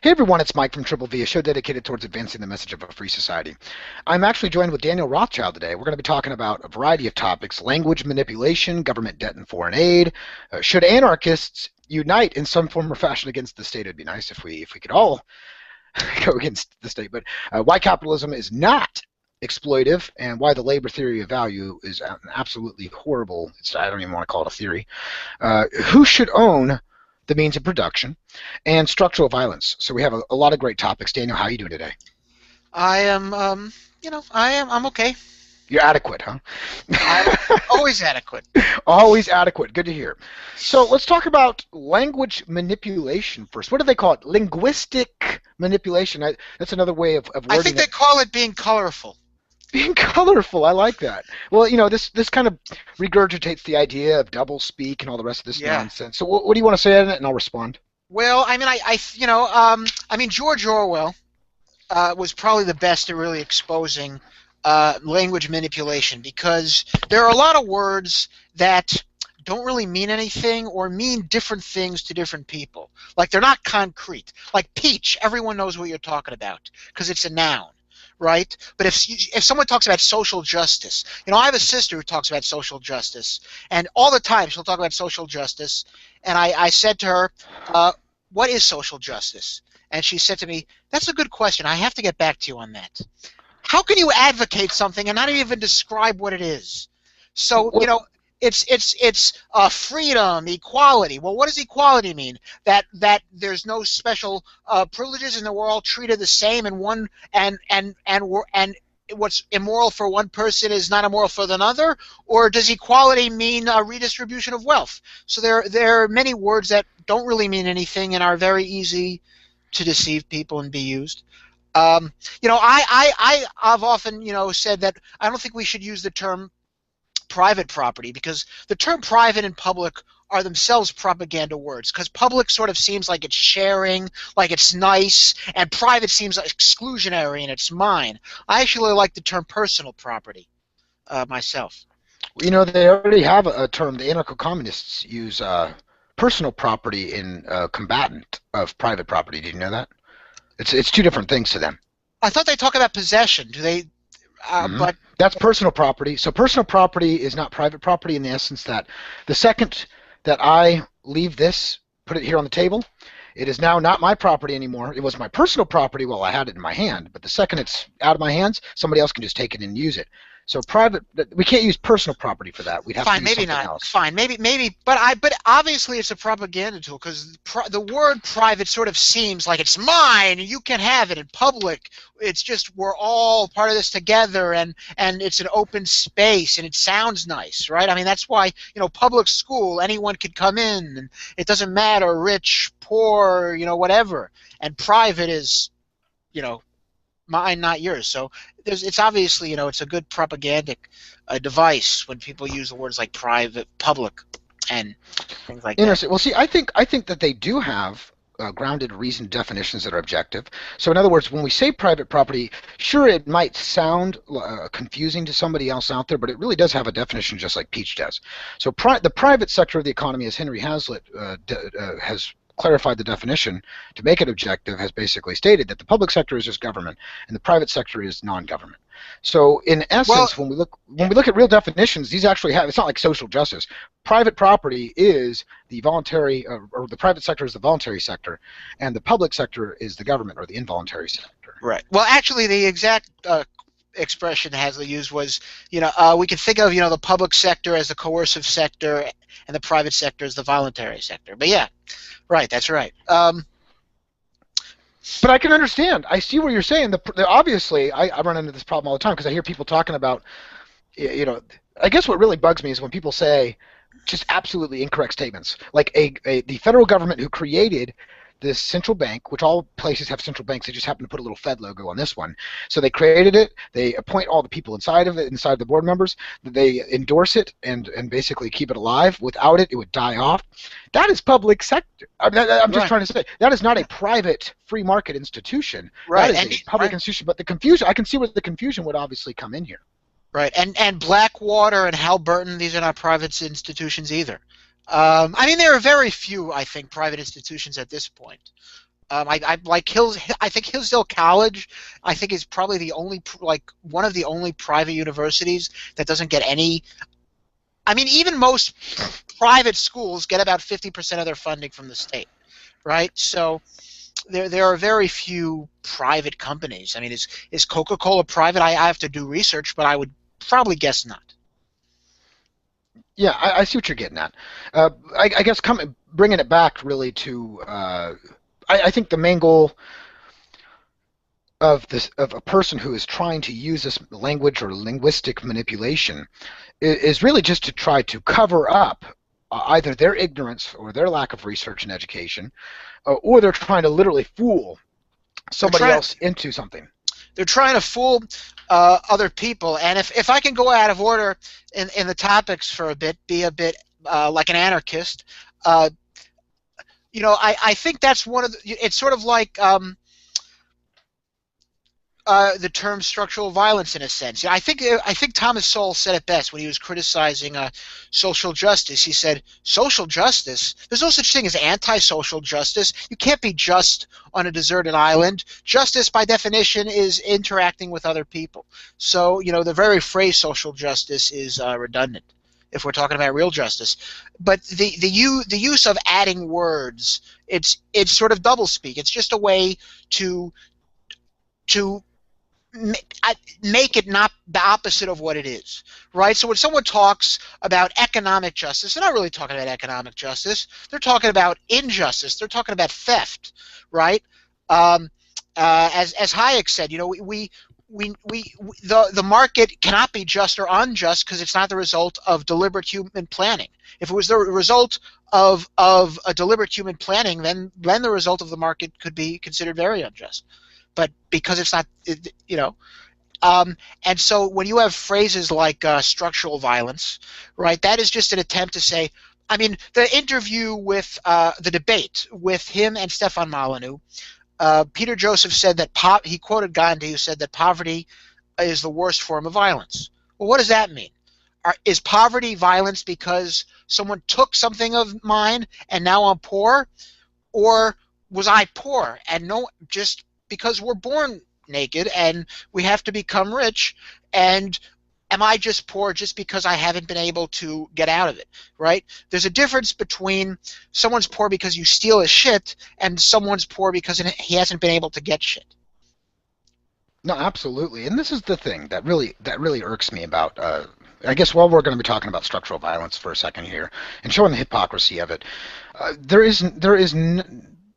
Hey everyone, it's Mike from Triple V, a show dedicated towards advancing the message of a free society. I'm actually joined with Daniel Rothschild today. We're going to be talking about a variety of topics: language manipulation, government debt and foreign aid. Should anarchists unite in some form or fashion against the state? It'd be nice if we could all go against the state. But why capitalism is not exploitive, and why the labor theory of value is absolutely horrible. I don't even want to call it a theory. Who should own the means of production, and structural violence. So we have a lot of great topics. Daniel, how are you doing today? I am, I'm okay. You're adequate, huh? I'm always adequate. Always adequate. Good to hear. So let's talk about language manipulation first. What do they call it? Linguistic manipulation. That's another way of wording it. I think they call it being colorful. Being colorful, I like that. Well, this kind of regurgitates the idea of double speak and all the rest of this nonsense. So what do you want to say on it, and I'll respond. Well, I mean, George Orwell was probably the best at really exposing language manipulation, because there are a lot of words that don't really mean anything or mean different things to different people. Like, they're not concrete. Like peach, everyone knows what you're talking about because it's a noun. Right? But if someone talks about social justice, I have a sister who talks about social justice, and all the time she'll talk about social justice, and I said to her, what is social justice? And she said to me, that's a good question. I have to get back to you on that. How can you advocate something and not even describe what it is? So, it's freedom, equality. Well, what does equality mean? That there's no special privileges and we're all treated the same, and what's immoral for one person is not immoral for another? Or does equality mean redistribution of wealth? So there are many words that don't really mean anything and are very easy to deceive people and be used. I've often said that I don't think we should use the term private property, because the term private and public are themselves propaganda words, because public sort of seems like it's sharing, like it's nice, and private seems exclusionary and it's mine. I actually like the term personal property myself. They already have a term. The anarcho-communists use personal property in combatant of private property. Did you know that? It's two different things to them. I thought they talk about possession. Do they? But that's personal property. So personal property is not private property, in the essence that the second that I leave this, put it here on the table, it is now not my property anymore. It was my personal property while I had it in my hand, but the second it's out of my hands, somebody else can just take it and use it. So private, we can't use personal property for that. We'd have to use maybe something not. else. Fine, maybe, but obviously it's a propaganda tool, because the word private sort of seems like it's mine and you can have it. In public, it's just we're all part of this together, and it's an open space and it sounds nice, right? I mean, that's why public school, anyone could come in and it doesn't matter, rich, poor, whatever. And private is, mine, not yours. So it's obviously, it's a good propagandic device when people use the words like private, public, and things like that. Well, see, I think that they do have grounded, reasoned definitions that are objective. So, in other words, when we say private property, sure, it might sound confusing to somebody else out there, but it really does have a definition, just like Peach does. So, the private sector of the economy, as Henry Hazlitt has clarified the definition to make it objective, has basically stated that the public sector is just government and the private sector is non-government. So in essence, when we look at real definitions, these actually have, it's not like social justice. Private property is the voluntary, or the private sector is the voluntary sector, and the public sector is the government or the involuntary sector. Right. Well, actually, the exact expression Hazlitt used was, we can think of, the public sector as the coercive sector and the private sector as the voluntary sector. But yeah, right, that's right. But I can understand. I see what you're saying. Obviously, I run into this problem all the time because I hear people talking about, I guess what really bugs me is when people say just absolutely incorrect statements. Like the federal government who created this central bank, which all places have central banks, they just happen to put a little Fed logo on this one. So they created it, they appoint all the people inside of it, inside the board members, they endorse it and basically keep it alive. Without it, it would die off. That is public sector. I'm just trying to say, that is not a private free market institution. Right. That is a public institution. But the confusion, I can see where the confusion would obviously come in here. Right, and Blackwater and Halliburton, these are not private institutions either. I mean, there are very few, I think, private institutions at this point. I like Hills. I think Hillsdale College. I think is probably the only like one of the only private universities that doesn't get any. I mean, even most private schools get about 50% of their funding from the state, right? So there are very few private companies. I mean, is Coca-Cola private? I have to do research, but I would probably guess not. Yeah, I see what you're getting at. I guess bringing it back really to, I think the main goal of a person who is trying to use this language or linguistic manipulation is really just to try to cover up either their ignorance or their lack of research and education, or they're trying to literally fool They're somebody trying else into something. they're trying to fool other people. And if I can go out of order in the topics for a bit, be a bit like an anarchist, uh, I think that's one of the, it's sort of like the term structural violence in a sense. I think Thomas Sowell said it best when he was criticizing social justice. He said, "Social justice. There's no such thing as anti-social justice. You can't be just on a deserted island. Justice, by definition, is interacting with other people. So, the very phrase social justice is redundant if we're talking about real justice. But the use of adding words, it's sort of doublespeak. It's just a way to to make it not the opposite of what it is, right? So when someone talks about economic justice, they're not really talking about economic justice. They're talking about injustice. They're talking about theft, right? Um, as Hayek said, the market cannot be just or unjust because it's not the result of deliberate human planning. If it was the result of a deliberate human planning, then the result of the market could be considered very unjust. But because it's not, and so when you have phrases like structural violence, right, that is just an attempt to say, I mean, the interview with the debate with him and Stefan Molyneux, Peter Joseph said that he quoted Gandhi, who said that poverty is the worst form of violence. Well, what does that mean? Is poverty violence because someone took something of mine and now I'm poor, or was I poor and just because we're born naked and we have to become rich, and am I just poor just because I haven't been able to get out of it, right? There's a difference between someone's poor because you steal his shit and someone's poor because he hasn't been able to get shit. No, absolutely. And this is the thing that really irks me about. I guess while we're going to be talking about structural violence for a second here and showing the hypocrisy of it,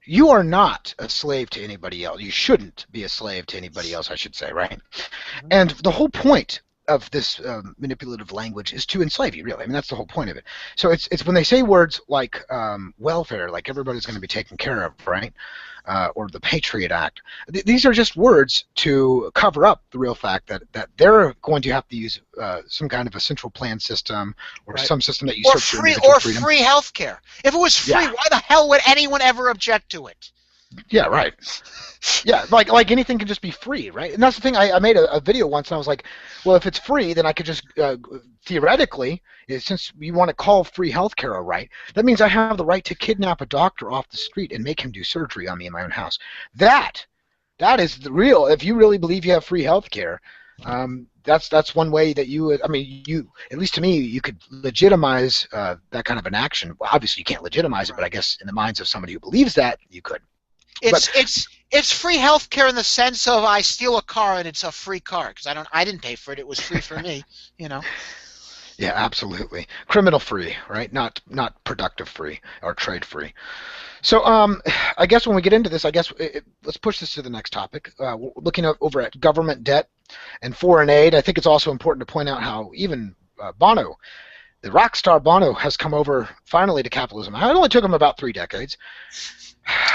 you are not a slave to anybody else. You shouldn't be a slave to anybody else, I should say, right? And the whole point of this manipulative language is to enslave you, really. I mean, that's the whole point of it. So it's when they say words like welfare, like everybody's going to be taken care of, right? Or the Patriot Act. These are just words to cover up the real fact that they're going to have to use some kind of a central plan system or Right. some system that Or usurps your free individual or freedom. free health care. If it was free, Yeah, why the hell would anyone ever object to it? yeah, right. Yeah, like anything can just be free, right? And that's the thing. I made a video once, and I was like, well, if it's free, then I could just theoretically, since you want to call free healthcare a right, that means I have the right to kidnap a doctor off the street and make him do surgery on me in my own house. That is the real. If you really believe you have free healthcare, that's one way that you would. I mean, at least to me, you could legitimize that kind of an action. Well, obviously, you can't legitimize it, but I guess in the minds of somebody who believes that, you could. It's But it's it's free health care in the sense of I steal a car and it's a free car because I didn't pay for it. It was free for me, you know. yeah, absolutely. Criminal free, right? Not productive free or trade free. So I guess when we get into this, I guess let's push this to the next topic. Looking over at government debt and foreign aid, I think it's also important to point out how even Bono, the rock star Bono, has come over finally to capitalism. It only took him about 3 decades,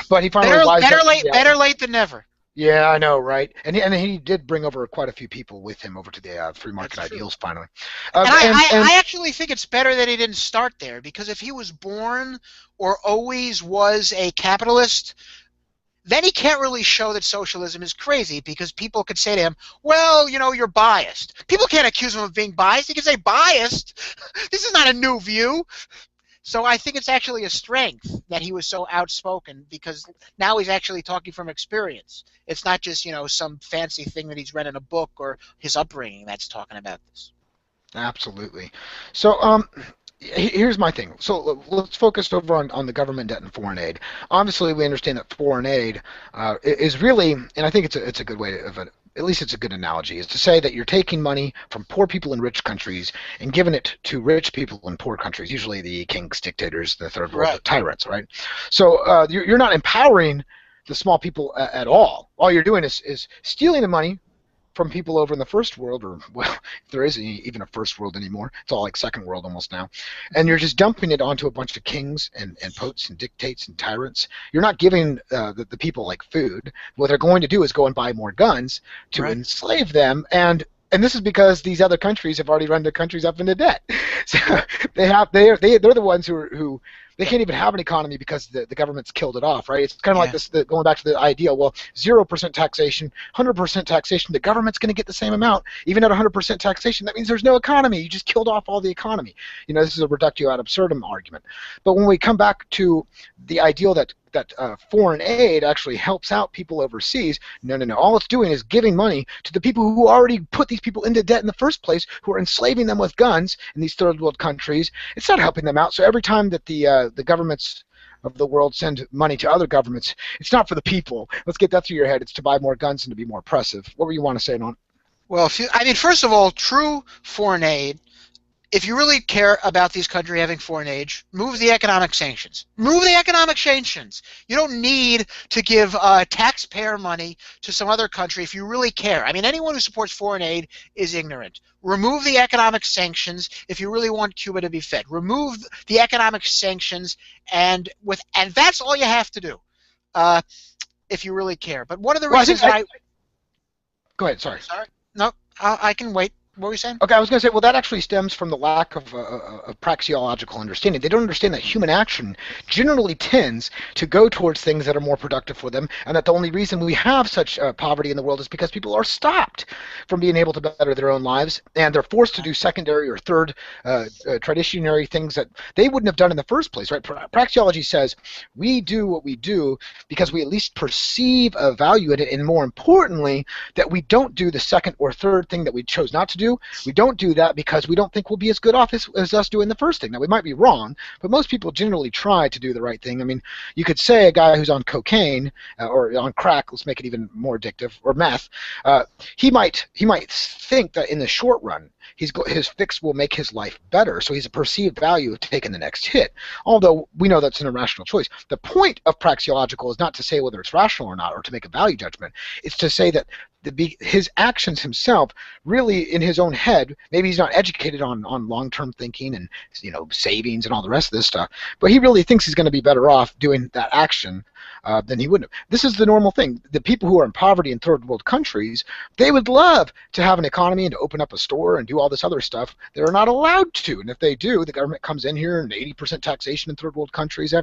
but he finally wised up to Better reality. late than never. Yeah, I know, right? And he did bring over quite a few people with him over to the free That's market true. ideals finally. And And I actually think it's better that he didn't start there because if he was born or always was a capitalist, then he can't really show that socialism is crazy because people could say to him, well, you're biased. People can't accuse him of being biased. He can say biased. This is not a new view. So I think it's actually a strength that he was so outspoken, because now he's actually talking from experience. It's not just, some fancy thing that he's read in a book or his upbringing that's talking about this. Absolutely. So, here's my thing. So let's focus over on the government debt and foreign aid. Obviously, we understand that foreign aid is really, and I think it's a good way of it. At least it's a good analogy, is to say that you're taking money from poor people in rich countries and giving it to rich people in poor countries, usually the kings, dictators, the third world, the Right. tyrants, right? So you're not empowering the small people at all. All you're doing is stealing the money from people over in the first world, or well, if there isn't even a first world anymore, it's all like second world almost now, and you're just dumping it onto a bunch of kings and popes and dictates and tyrants. You're not giving the people like food. What they're going to do is go and buy more guns to Right. enslave them, and this is because these other countries have already run their countries up into debt. So they're the ones who they can't even have an economy because the government's killed it off, right? It's kind of like Yeah. this, going back to the ideal. Well, 0% taxation, 100% taxation, the government's going to get the same amount, even at 100% taxation. That means there's no economy. You just killed off all the economy. This is a reductio ad absurdum argument. But when we come back to the ideal that foreign aid actually helps out people overseas, no, no, no. All it's doing is giving money to the people who already put these people into debt in the first place, who are enslaving them with guns in these third world countries. It's not helping them out. So every time that the governments of the world send money to other governments, it's not for the people. Let's get that through your head. It's to buy more guns and to be more oppressive. What were you want to say, Non? Well, first of all, true foreign aid, if you really care about these countries having foreign aid, move the economic sanctions. Move the economic sanctions. You don't need to give taxpayer money to some other country if you really care. Anyone who supports foreign aid is ignorant. Remove the economic sanctions if you really want Cuba to be fed. Remove the economic sanctions, and that's all you have to do uh, if you really care. But one of the Well, I think reasons that I go ahead. Sorry. sorry, no, I can wait. What were you saying? Okay, I was going to say, well, that actually stems from the lack of praxeological understanding. They don't understand that human action generally tends to go towards things that are more productive for them, and that the only reason we have such poverty in the world is because people are stopped from being able to better their own lives, and they're forced to do secondary or third traditionary things that they wouldn't have done in the first place, right? Praxeology says we do what we do because we at least perceive a value in it, and more importantly, that we don't do the second or third thing that we chose not to do. We don't do that because we don't think we'll be as good off as us doing the first thing. Now, we might be wrong, but most people generally try to do the right thing. You could say a guy who's on cocaine or on crack, let's make it even more addictive, or meth, he might think that in the short run, his fix will make his life better, so he's a perceived value of taking the next hit, although we know that's an irrational choice. The point of praxeological is not to say whether it's rational or not, or to make a value judgment. It's to say that his actions himself, really in his own head, maybe he's not educated on long-term thinking and savings and all the rest of this stuff, but he really thinks he's going to be better off doing that action than he wouldn't have. This is the normal thing. The people who are in poverty in third world countries, they would love to have an economy and to open up a store and do all this other stuff. They're not allowed to, and if they do, the government comes in here and 80% taxation in third world countries.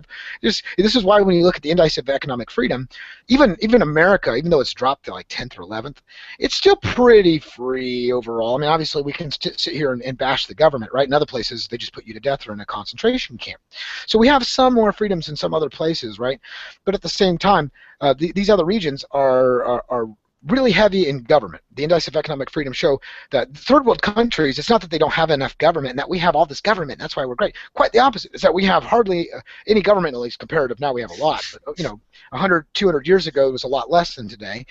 This is why when you look at the index of economic freedom, even America, even though it's dropped to like 10th or 11th, it's still pretty free overall. Obviously we can sit here and bash the government, right? In other places, they just put you to death or in a concentration camp. So we have some more freedoms in some other places, right? But at the same time, these other regions are really heavy in government. The Index of Economic Freedom show that third world countries, it's not that they don't have enough government and that we have all this government, and that's why we're great. Quite the opposite. It's that we have hardly any government, at least comparative. Now we have a lot. But, 100, 200 years ago, it was a lot less than today.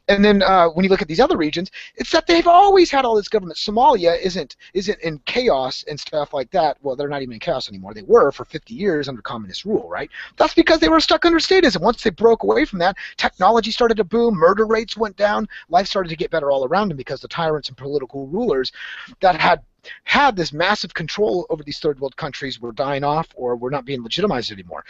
And then when you look at these other regions, it's that they've always had all this government. Somalia isn't in chaos and stuff like that. Well, they're not even in chaos anymore. They were for 50 years under communist rule, right? That's because they were stuck under statism. Once they broke away from that, technology started to boom, murder rates went down, life started to get better all around them because the tyrants and political rulers that had this massive control over these third world countries were dying off or were not being legitimized anymore.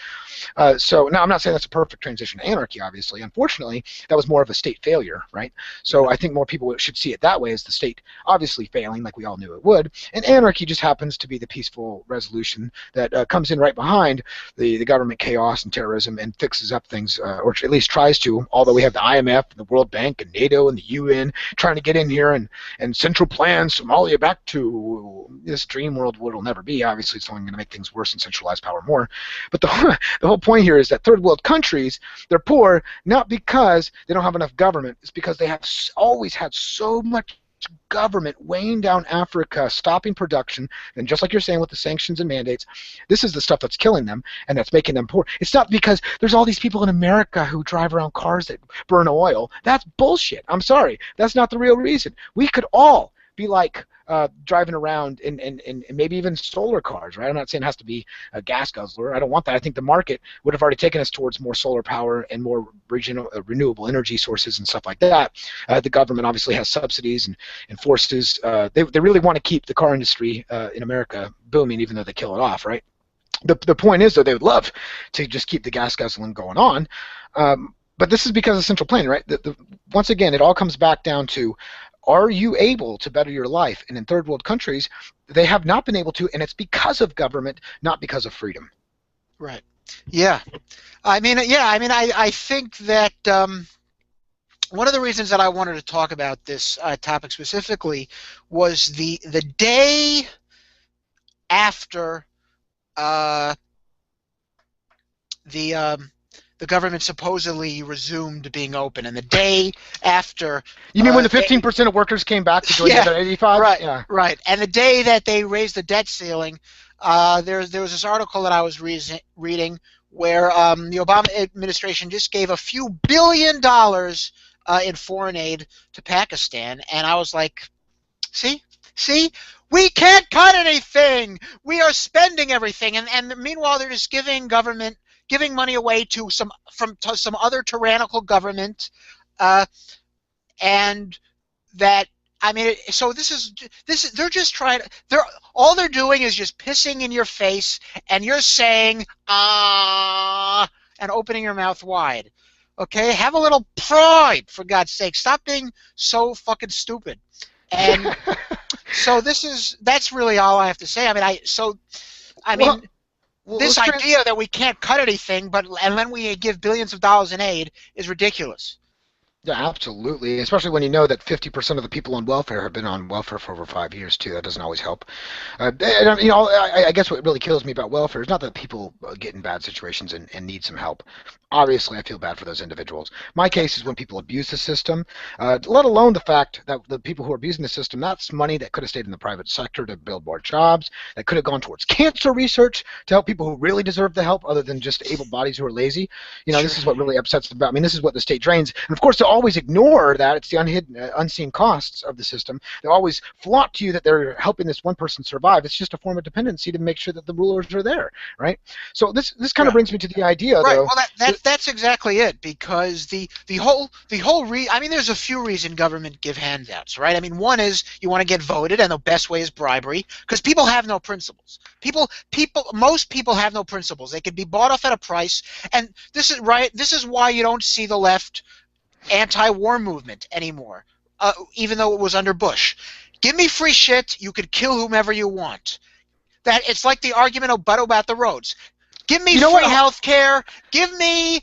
So now I'm not saying that's a perfect transition to anarchy, obviously. Unfortunately, that was more of a state failure, right? So I think more people should see it that way, as the state obviously failing like we all knew it would. And anarchy just happens to be the peaceful resolution that comes in right behind the government chaos and terrorism and fixes up things, or at least tries to, although we have the IMF and the World Bank and NATO and the UN trying to get in here and central plan Somalia back to this dream world will never be. Obviously, it's only going to make things worse and centralize power more. But the whole point here is that third world countries, they're poor not because they don't have enough government. It's because they have always had so much government weighing down Africa, stopping production, and just like you're saying with the sanctions and mandates, this is the stuff that's killing them and that's making them poor. It's not because there's all these people in America who drive around cars that burn oil. That's bullshit. I'm sorry. That's not the real reason. We could all be like driving around in maybe even solar cars, right? I'm not saying it has to be a gas guzzler. I don't want that. I think the market would have already taken us towards more solar power and more regional renewable energy sources and stuff like that. The government obviously has subsidies and forces. They really want to keep the car industry in America booming, even though they kill it off, right? The point is, though, they would love to just keep the gas guzzling going on. But this is because of central planning, right? Once again, it all comes back down to, are you able to better your life? And in third world countries, they have not been able to, and it's because of government, not because of freedom. Right. Yeah. I think that one of the reasons that I wanted to talk about this topic specifically was the day after the government supposedly resumed being open, and the day after. You mean when the 15% of workers came back to join the other 85? Right, yeah. Right. And the day that they raised the debt ceiling, there was this article that I was reading where the Obama administration just gave a few $1 billion in foreign aid to Pakistan, and I was like, see, we can't cut anything. We are spending everything, and meanwhile they're just giving money away to some other tyrannical government, and that, I mean, so this is they're just trying to, all they're doing is just pissing in your face, and you're saying ah and opening your mouth wide. Okay, have a little pride, for God's sake. Stop being so fucking stupid. And so that's really all I have to say. I mean, this idea that we can't cut anything, and then we give billions of dollars in aid is ridiculous. Yeah, absolutely. Especially when you know that 50% of the people on welfare have been on welfare for over 5 years too. That doesn't always help. I guess what really kills me about welfare is not that people get in bad situations and need some help. Obviously, I feel bad for those individuals. My case is when people abuse the system, let alone the fact that the people who are abusing the system, that's money that could have stayed in the private sector to build more jobs, that could have gone towards cancer research to help people who really deserve the help other than just able bodies who are lazy. Sure. This is what really upsets them about. I mean, this is what the state drains. And of course, they'll always ignore that. It's the unseen costs of the system. They'll always flaunt to you that they're helping this one person survive. It's just a form of dependency to make sure that the rulers are there, right? So this kind of brings me to the idea, right. though. Well, that's exactly it, because the whole I mean, there's a few reasons government give handouts, right? I mean, one is you want to get voted, and the best way is bribery, because people have no principles. Most people have no principles. They can be bought off at a price, and this is why you don't see the left anti-war movement anymore, even though it was under Bush. Give me free shit, you could kill whomever you want. That it's like the argument about the roads. Give me free health care. Give me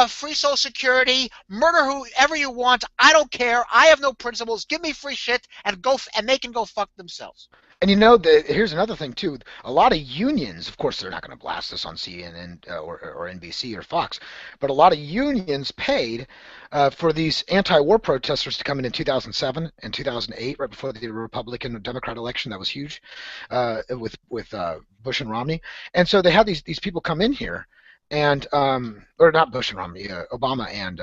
free Social Security. Murder whoever you want. I don't care. I have no principles. Give me free shit, and they can go fuck themselves. And here's another thing too. A lot of unions, of course, they're not going to blast this on CNN or NBC or Fox, but a lot of unions paid for these anti-war protesters to come in 2007 and 2008, right before the Republican and Democrat election. That was huge with Bush and Romney. And so they had these people come in here, and or not Bush and Romney, Obama and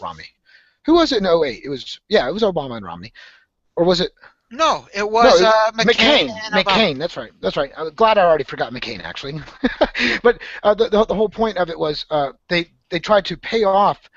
Romney. Who was it in 2008? It was Obama and Romney, or was it? No, it was McCain. McCain. That's right. I'm glad I already forgot McCain, actually. But the whole point of it was they tried to pay off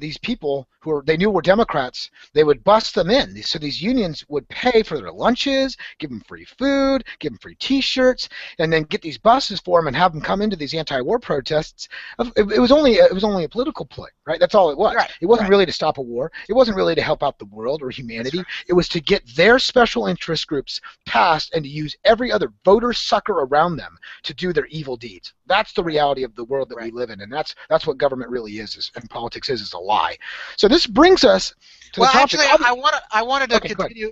these people who they knew were Democrats. They would bust them in. So these unions would pay for their lunches, give them free food, give them free T-shirts, and then get these buses for them and have them come into these anti-war protests. It was only a political play, right? That's all it was. Right. It wasn't really to stop a war. It wasn't really to help out the world or humanity. Right. It was to get their special interest groups passed and to use every other voter sucker around them to do their evil deeds. That's the reality of the world that we live in, and that's what government really is and politics is a lie. So this brings us to the topic. Actually, I wanted to continue.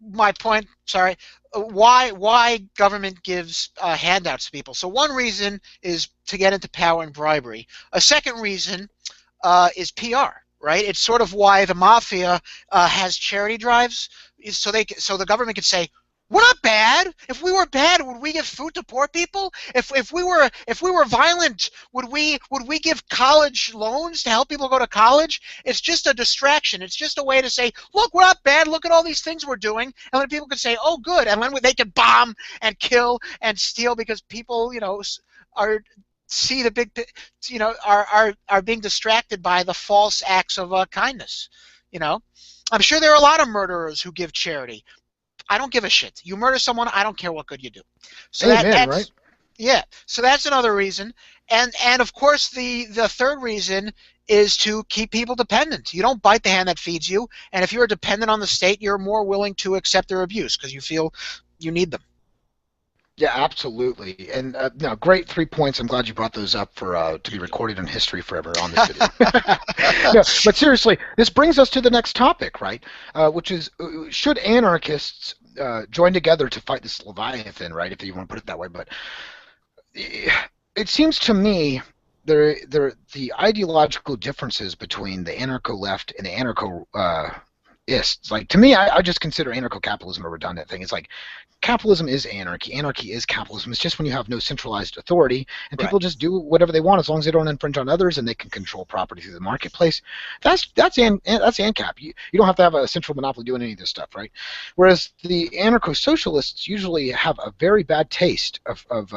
my point, sorry, why government gives handouts to people. So one reason is to get into power and bribery. A second reason is PR, right? It's sort of why the mafia has charity drives, so the government could say, we're not bad. If we were bad, would we give food to poor people? If we were violent, would we give college loans to help people go to college? It's just a distraction. It's just a way to say, look, we're not bad. Look at all these things we're doing, and then people could say, oh, good, and then they could bomb and kill and steal because people, are see the big, are being distracted by the false acts of kindness. You know, I'm sure there are a lot of murderers who give charity. I don't give a shit. You murder someone, I don't care what good you do. So Amen, that's right? yeah. So that's another reason, and of course the third reason is to keep people dependent. You don't bite the hand that feeds you, and if you're dependent on the state, you're more willing to accept their abuse because you feel you need them. Yeah, absolutely. And no, great 3 points. I'm glad you brought those up for to be recorded in history forever on this video. No, but seriously, this brings us to the next topic, right? Which is should anarchists join together to fight this Leviathan, right? If you want to put it that way. But it seems to me the ideological differences between the anarcho left and the anarcho ists. Like to me, I just consider anarcho-capitalism a redundant thing. It's like capitalism is anarchy. Anarchy is capitalism. It's just when you have no centralized authority and Right. people just do whatever they want as long as they don't infringe on others and they can control property through the marketplace. That's ANCAP. You don't have to have a central monopoly doing any of this stuff, right? Whereas the anarcho-socialists usually have a very bad taste of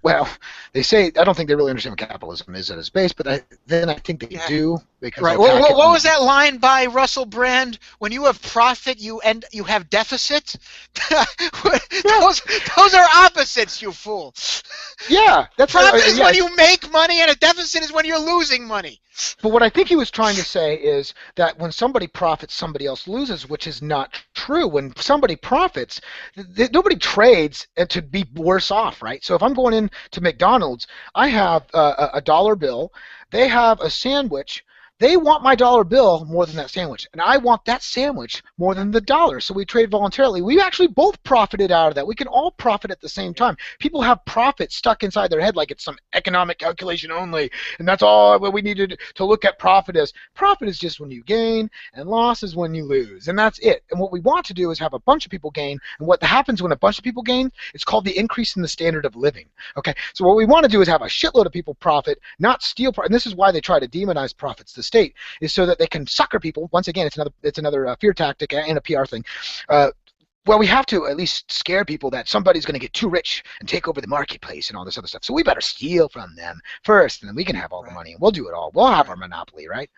well, they say I don't think they really understand what capitalism is at its base, but then I think they Yeah. do because Right. they'll tack it What on. was that line by Russell Brand? When you have profit, you have deficit. Yeah, those are opposites, you fool. yeah, that's Profit is yeah. when you make money, and a deficit is when you're losing money. But what I think he was trying to say is that when somebody profits, somebody else loses, which is not true. When somebody profits, nobody trades to be worse off, right? So if I'm going into McDonald's, I have a dollar bill. They have a sandwich. They want my dollar bill more than that sandwich, and I want that sandwich more than the dollar. So we trade voluntarily. We actually both profited out of that. We can all profit at the same time. People have profit stuck inside their head like it's some economic calculation only, and that's all what we needed to look at profit as. Profit is just when you gain, and loss is when you lose, and that's it. And what we want to do is have a bunch of people gain, and what happens when a bunch of people gain, it's called the increase in the standard of living. Okay, so what we want to do is have a shitload of people profit, not steal profit, and this is why they try to demonize profits. The state is so that they can sucker people. Once again, it's another fear tactic and a PR thing. Well, we have to at least scare people that somebody's going to get too rich and take over the marketplace and all this other stuff. So we better steal from them first, and then we can have all the Right. money, and we'll do it all. We'll have Right. our monopoly, right?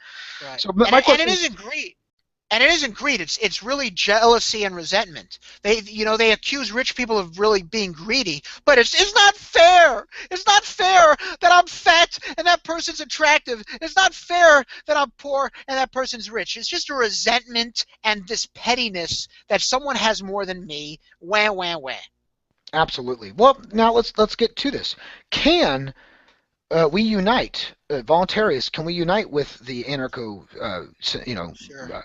Right. So And my and it question is, isn't greed. And it isn't greed. It's really jealousy and resentment. They accuse rich people of really being greedy, but it's not fair. It's not fair that I'm fat and that person's attractive. It's not fair that I'm poor and that person's rich. It's just a resentment and this pettiness that someone has more than me. Wah wah wah. absolutely. Well, now let's get to this. Can we unite, voluntarists? Can we unite with the anarcho, Sure.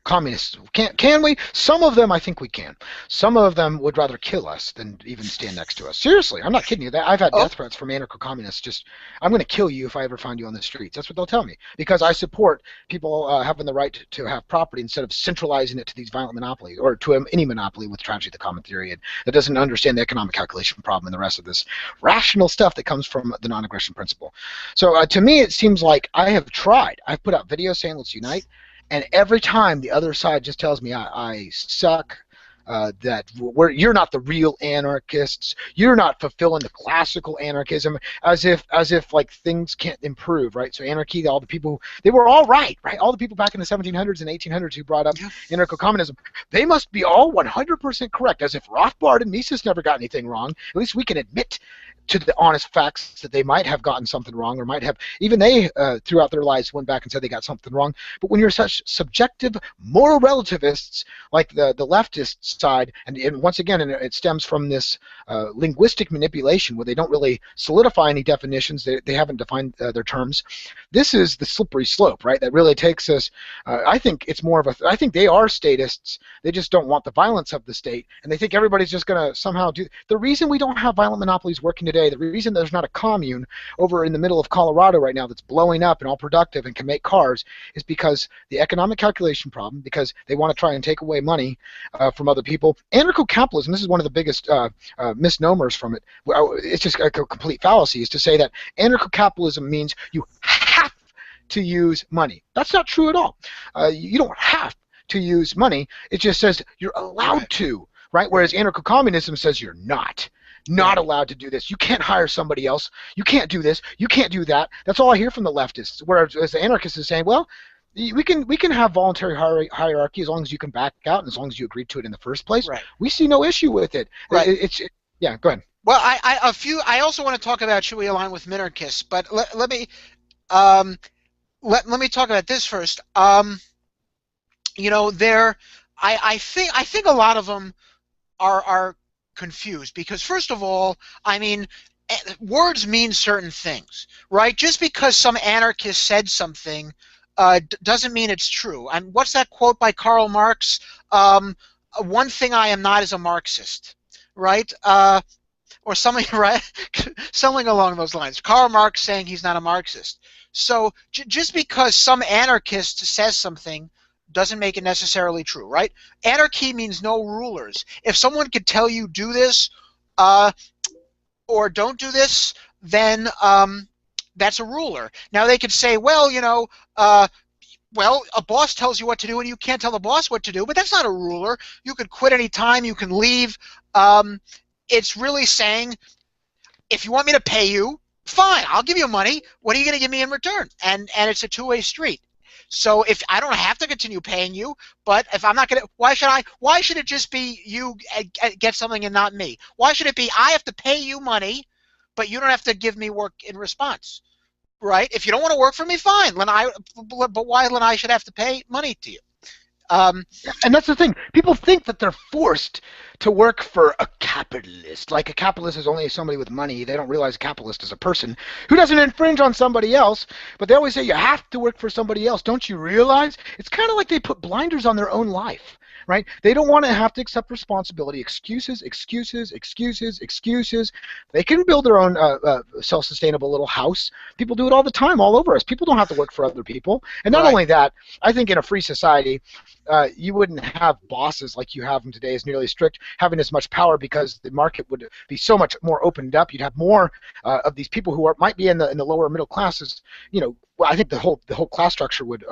communists? Can we? Some of them, I think we can. Some of them would rather kill us than even stand next to us. Seriously, I'm not kidding you. I've had Oh, death threats from anarcho communists. Just, I'm going to kill you if I ever find you on the streets. That's what they'll tell me because I support people having the right to have property instead of centralizing it to these violent monopolies or to any monopoly with tragedy, the common theory, and that doesn't understand the economic calculation problem and the rest of this rational stuff that comes from the non-aggression principle. So to me, it seems like I have tried. I've put out videos saying let's unite, and every time the other side just tells me I suck. That you're not the real anarchists. You're not fulfilling the classical anarchism, as if like things can't improve, right? So anarchy, all the people, they were all right? All the people back in the 1700s and 1800s who brought up yeah. anarcho-communism, they must be all 100% correct, as if Rothbard and Mises never got anything wrong. At least we can admit to the honest facts that they might have gotten something wrong, or might have even they throughout their lives went back and said they got something wrong. But when you're such subjective moral relativists like the leftist side, and once again, and it stems from this linguistic manipulation where they don't really solidify any definitions, they haven't defined their terms. This is the slippery slope, right? That really takes us. I think it's more of a. I think they are statists. They just don't want the violence of the state, and they think everybody's just going to somehow do. The reason we don't have violent monopolies working today, the reason there's not a commune over in the middle of Colorado right now that's blowing up and all productive and can make cars, is because the economic calculation problem, because they want to try and take away money from other people. Anarcho-capitalism, this is one of the biggest misnomers from it. It's just a complete fallacy, is to say that anarcho-capitalism means you have to use money. That's not true at all. You don't have to use money. It just says you're allowed to, right? Whereas anarcho-communism says you're not allowed to do this. You can't hire somebody else. You can't do this. You can't do that. That's all I hear from the leftists. Whereas the anarchists is saying, well, we can have voluntary hierarchy as long as you can back out and as long as you agreed to it in the first place. Right. We see no issue with it. Right. Yeah, go ahead. Well, I also want to talk about should we align with minarchists, but let me let me talk about this first. You know, I think a lot of them are confused because, first of all, I mean, words mean certain things, right? Just because some anarchist said something doesn't mean it's true. And what's that quote by Karl Marx? One thing I am not is a Marxist, right? Or something, right? Something along those lines. Karl Marx saying he's not a Marxist. So just because some anarchist says something doesn't make it necessarily true, right? Anarchy means no rulers. If someone could tell you do this or don't do this, then that's a ruler. Now they could say, well, you know, well, a boss tells you what to do and you can't tell the boss what to do, but that's not a ruler. You could quit any time, you can leave. It's really saying, if you want me to pay you, fine, I'll give you money. What are you going to give me in return? And it's a two-way street. So if I don't have to continue paying you, but if I'm not going to, why should I? Why should it just be you get something and not me? Why should it be I have to pay you money, but you don't have to give me work in response, right? If you don't want to work for me, fine. But why then I should have to pay money to you? And that's the thing. People think that they're forced to work for a capitalist. Like a capitalist is only somebody with money. They don't realize a capitalist is a person who doesn't infringe on somebody else. But they always say you have to work for somebody else. Don't you realize? It's kind of like they put blinders on their own life, right? They don't want to have to accept responsibility. Excuses, excuses, excuses, excuses. They can build their own self-sustainable little house. People do it all the time, all over us. People don't have to work for other people. And not only that, I think in a free society, you wouldn't have bosses like you have them today as nearly strict, having as much power because the market would be so much more opened up. You'd have more of these people who might be in the lower middle classes. You know, well, I think the whole class structure would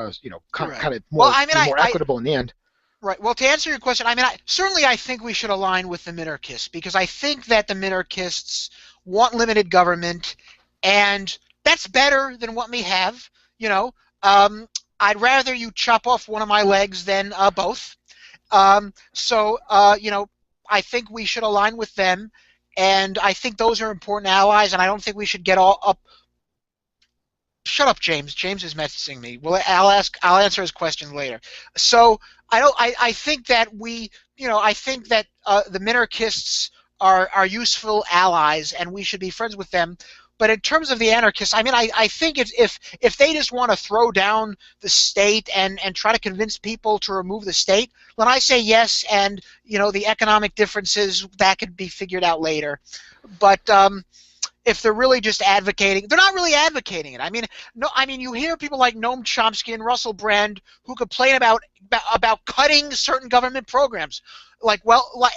kind of more, more equitable in the end. Right. Well, to answer your question, I mean, certainly I think we should align with the minarchists because I think that the minarchists want limited government, and that's better than what we have. You know, I'd rather you chop off one of my legs than both. So, you know, I think we should align with them, and I think those are important allies, and I don't think we should get all up. Shut up, James. James is messaging me. Well, I'll answer his questions later. So I think that I think that the minarchists are useful allies, and we should be friends with them. But in terms of the anarchists, I mean, I think if they just want to throw down the state and try to convince people to remove the state, then I say yes, and you know the economic differences that could be figured out later. But if they're really just advocating, they're not really advocating it. I mean, you hear people like Noam Chomsky and Russell Brand who complain about cutting certain government programs. Like, well, like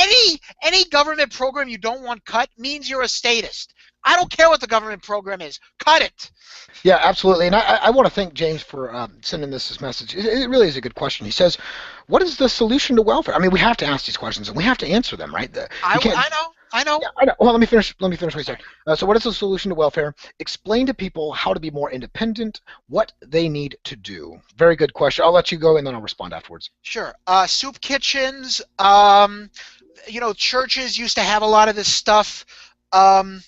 any government program you don't want cut means you're a statist. I don't care what the government program is. Cut it. Yeah, absolutely. And I want to thank James for sending this message. It really is a good question. He says, what is the solution to welfare? I mean, we have to ask these questions, and we have to answer them, right? I know. Yeah, I know. Well, let me finish what he said. So what is the solution to welfare? Explain to people how to be more independent, what they need to do. Very good question. I'll let you go, and then I'll respond afterwards. Sure. Soup kitchens, you know, churches used to have a lot of this stuff. Um,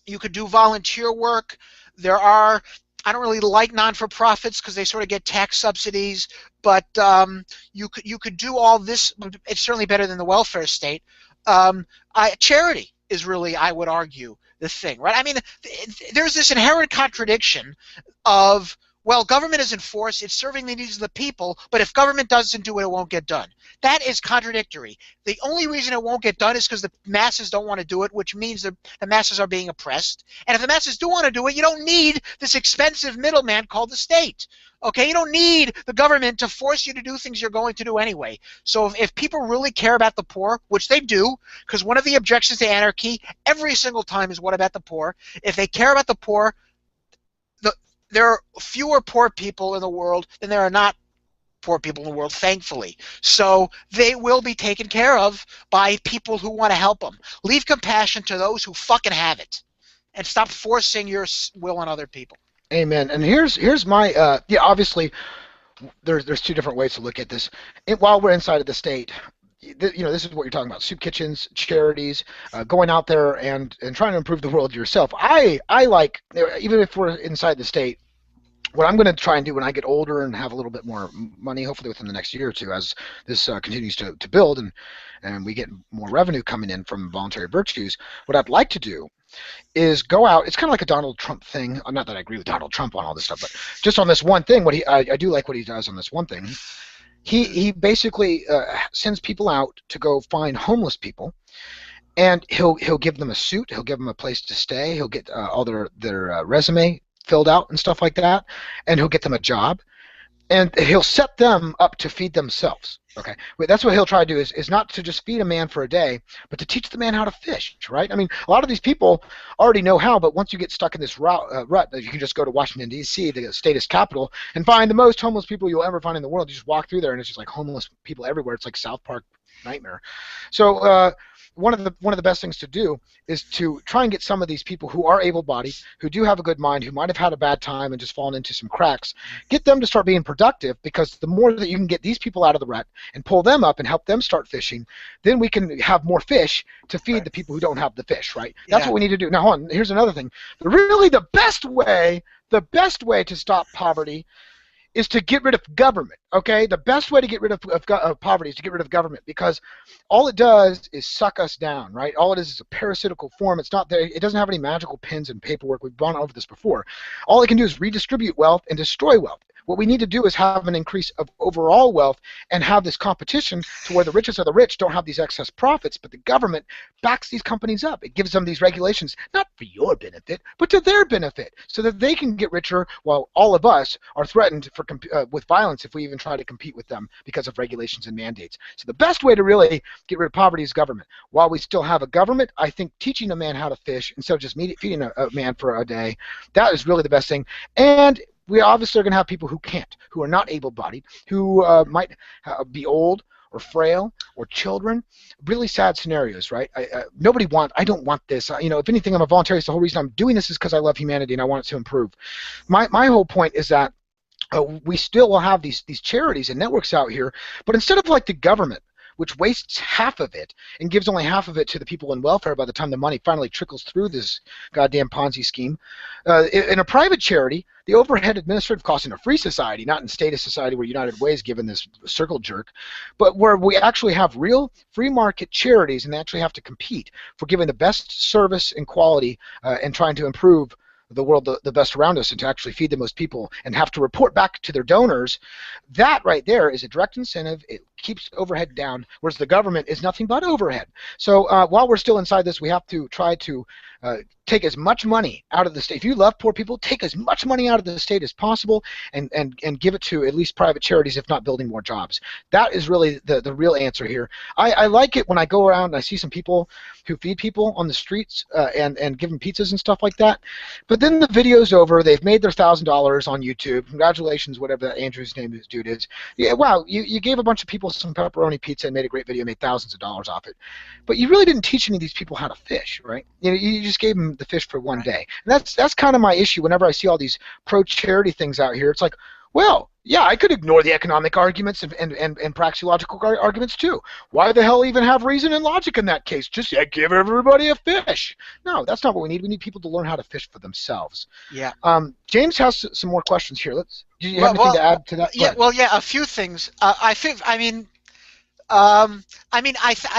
you could do volunteer work. There are, I don't really like non-for-profits because they sort of get tax subsidies, but you could do all this. It's certainly better than the welfare state. Charity is really, I would argue, the thing, right? I mean, there's this inherent contradiction of, well, government is enforced, it's serving the needs of the people, but if government doesn't do it, it won't get done. That is contradictory. The only reason it won't get done is because the masses don't want to do it, which means the masses are being oppressed. And if the masses do want to do it, you don't need this expensive middleman called the state. Okay, you don't need the government to force you to do things you're going to do anyway. So if people really care about the poor, which they do, because one of the objections to anarchy every single time is what about the poor? If they care about the poor, there are fewer poor people in the world than there are not poor people in the world, thankfully. So they will be taken care of by people who want to help them. Leave compassion to those who fucking have it, and stop forcing your will on other people. Amen. And here's my yeah. Obviously, there's two different ways to look at this. While we're inside of the state, this is what you're talking about: soup kitchens, charities, going out there and trying to improve the world yourself. I like, even if we're inside the state, what I'm going to try and do when I get older and have a little bit more money, hopefully within the next year or two, as this continues to build and we get more revenue coming in from voluntary virtues, what I'd like to do is go out. It's kind of like a Donald Trump thing. Not that I agree with Donald Trump on all this stuff, but just on this one thing, I do like what he does on this one thing. He basically sends people out to go find homeless people, and he'll give them a suit, he'll give them a place to stay, he'll get all their resume filled out and stuff like that, and he'll get them a job, and he'll set them up to feed themselves. Okay, that's what he'll try to do is not to just feed a man for a day, but to teach the man how to fish, right? I mean, a lot of these people already know how, but once you get stuck in this rut, you can just go to Washington, D.C., the state's capital, and find the most homeless people you'll ever find in the world. You just walk through there, and it's just like homeless people everywhere. It's like South Park nightmare. So one of the best things to do is to try and get some of these people who are able-bodied, who do have a good mind, who might have had a bad time and just fallen into some cracks, get them to start being productive, because the more that you can get these people out of the rut and pull them up and help them start fishing, then we can have more fish to feed the people who don't have the fish, right? That's Yeah. what we need to do. Now, hold on, here's another thing. Really, the best way to stop poverty is to get rid of government. Okay, the best way to get rid of poverty is to get rid of government, because all it does is suck us down, right? All it is a parasitical form. It's not there. It doesn't have any magical pins and paperwork. We've gone over this before. All it can do is redistribute wealth and destroy wealth. What we need to do is have an increase of overall wealth and have this competition to where the richest of the rich don't have these excess profits, but the government backs these companies up. It gives them these regulations, not for your benefit, but to their benefit, so that they can get richer while all of us are threatened with violence if we even try to compete with them because of regulations and mandates. So the best way to really get rid of poverty is government. While we still have a government, I think teaching a man how to fish instead of just feeding a man for a day, that is really the best thing. And we obviously are going to have people who can't, who are not able-bodied, who might be old or frail or children. Really sad scenarios, right? I don't want this. If anything, I'm a voluntarist. The whole reason I'm doing this is because I love humanity and I want it to improve. My whole point is that we still will have these charities and networks out here, but instead of like the government, which wastes half of it and gives only half of it to the people in welfare by the time the money finally trickles through this goddamn Ponzi scheme. In a private charity, the overhead administrative costs in a free society, not in statist society where United Way is given this circle jerk, but where we actually have real free market charities and they actually have to compete for giving the best service and quality and trying to improve the world the best around us and to actually feed the most people and have to report back to their donors. That right there is a direct incentive. It keeps overhead down, whereas the government is nothing but overhead. So while we're still inside this, we have to try to take as much money out of the state. If you love poor people, take as much money out of the state as possible and give it to at least private charities, if not building more jobs. That is really the real answer here. I like it when I go around and I see some people who feed people on the streets and give them pizzas and stuff like that. But then the video's over. They've made their $1,000 on YouTube. Congratulations, whatever that Andrew's name is, dude is. Yeah, wow, you gave a bunch of people some pepperoni pizza and made a great video, made thousands of dollars off it. But you really didn't teach any of these people how to fish, right? You just gave them the fish for one day. And that's kind of my issue whenever I see all these pro-charity things out here. It's like, Well, yeah, I could ignore the economic arguments and praxeological arguments too. Why the hell even have reason and logic in that case? Just give everybody a fish. No, that's not what we need. We need people to learn how to fish for themselves. Yeah. James has some more questions here. Do you have Well, anything well, to add to that? Go yeah. ahead. Well, yeah. A few things. I think. I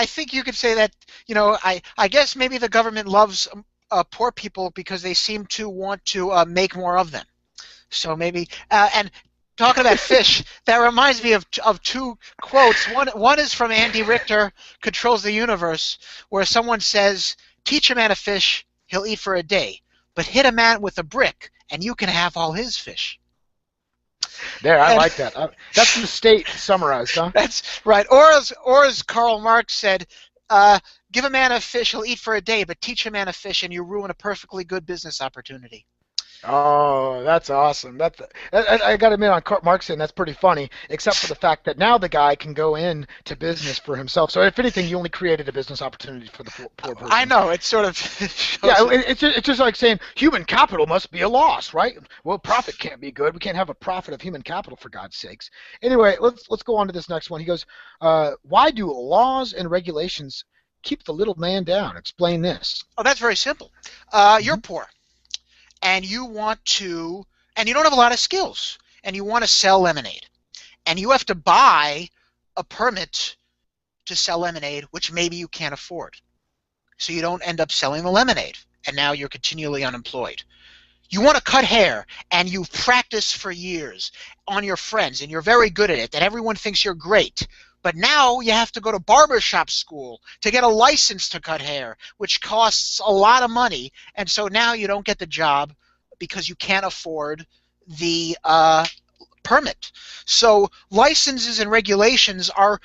think you could say that. I guess maybe the government loves poor people because they seem to want to make more of them. So maybe. And talking about fish, that reminds me of two quotes. One is from Andy Richter, Controls the Universe, where someone says, "Teach a man to fish, he'll eat for a day, but hit a man with a brick, and you can have all his fish." There, I And like that. That's the state summarized, huh? that's right. Or as Karl Marx said, "Give a man a fish, he'll eat for a day, but teach a man to fish, and you ruin a perfectly good business opportunity." Oh, that's awesome. I got to admit on Marxian, that's pretty funny, except for the fact that now the guy can go in to business for himself. So if anything, you only created a business opportunity for the poor I person. know, it sort of Yeah, shows it. it's just like saying human capital must be a loss, right? Well, profit can't be good. We can't have a profit of human capital for God's sakes. Anyway, let's go on to this next one. He goes, why do laws and regulations keep the little man down? Explain this. Oh, that's very simple. You're Mhm. poor, and and you don't have a lot of skills, and you want to sell lemonade, and you have to buy a permit to sell lemonade, which maybe you can't afford. So you don't end up selling the lemonade, and now you're continually unemployed. You want to cut hair, and you've practiced for years on your friends, and you're very good at it, and everyone thinks you're great. But now you have to go to barbershop school to get a license to cut hair, which costs a lot of money, and so now you don't get the job because you can't afford the permit. So licenses and regulations are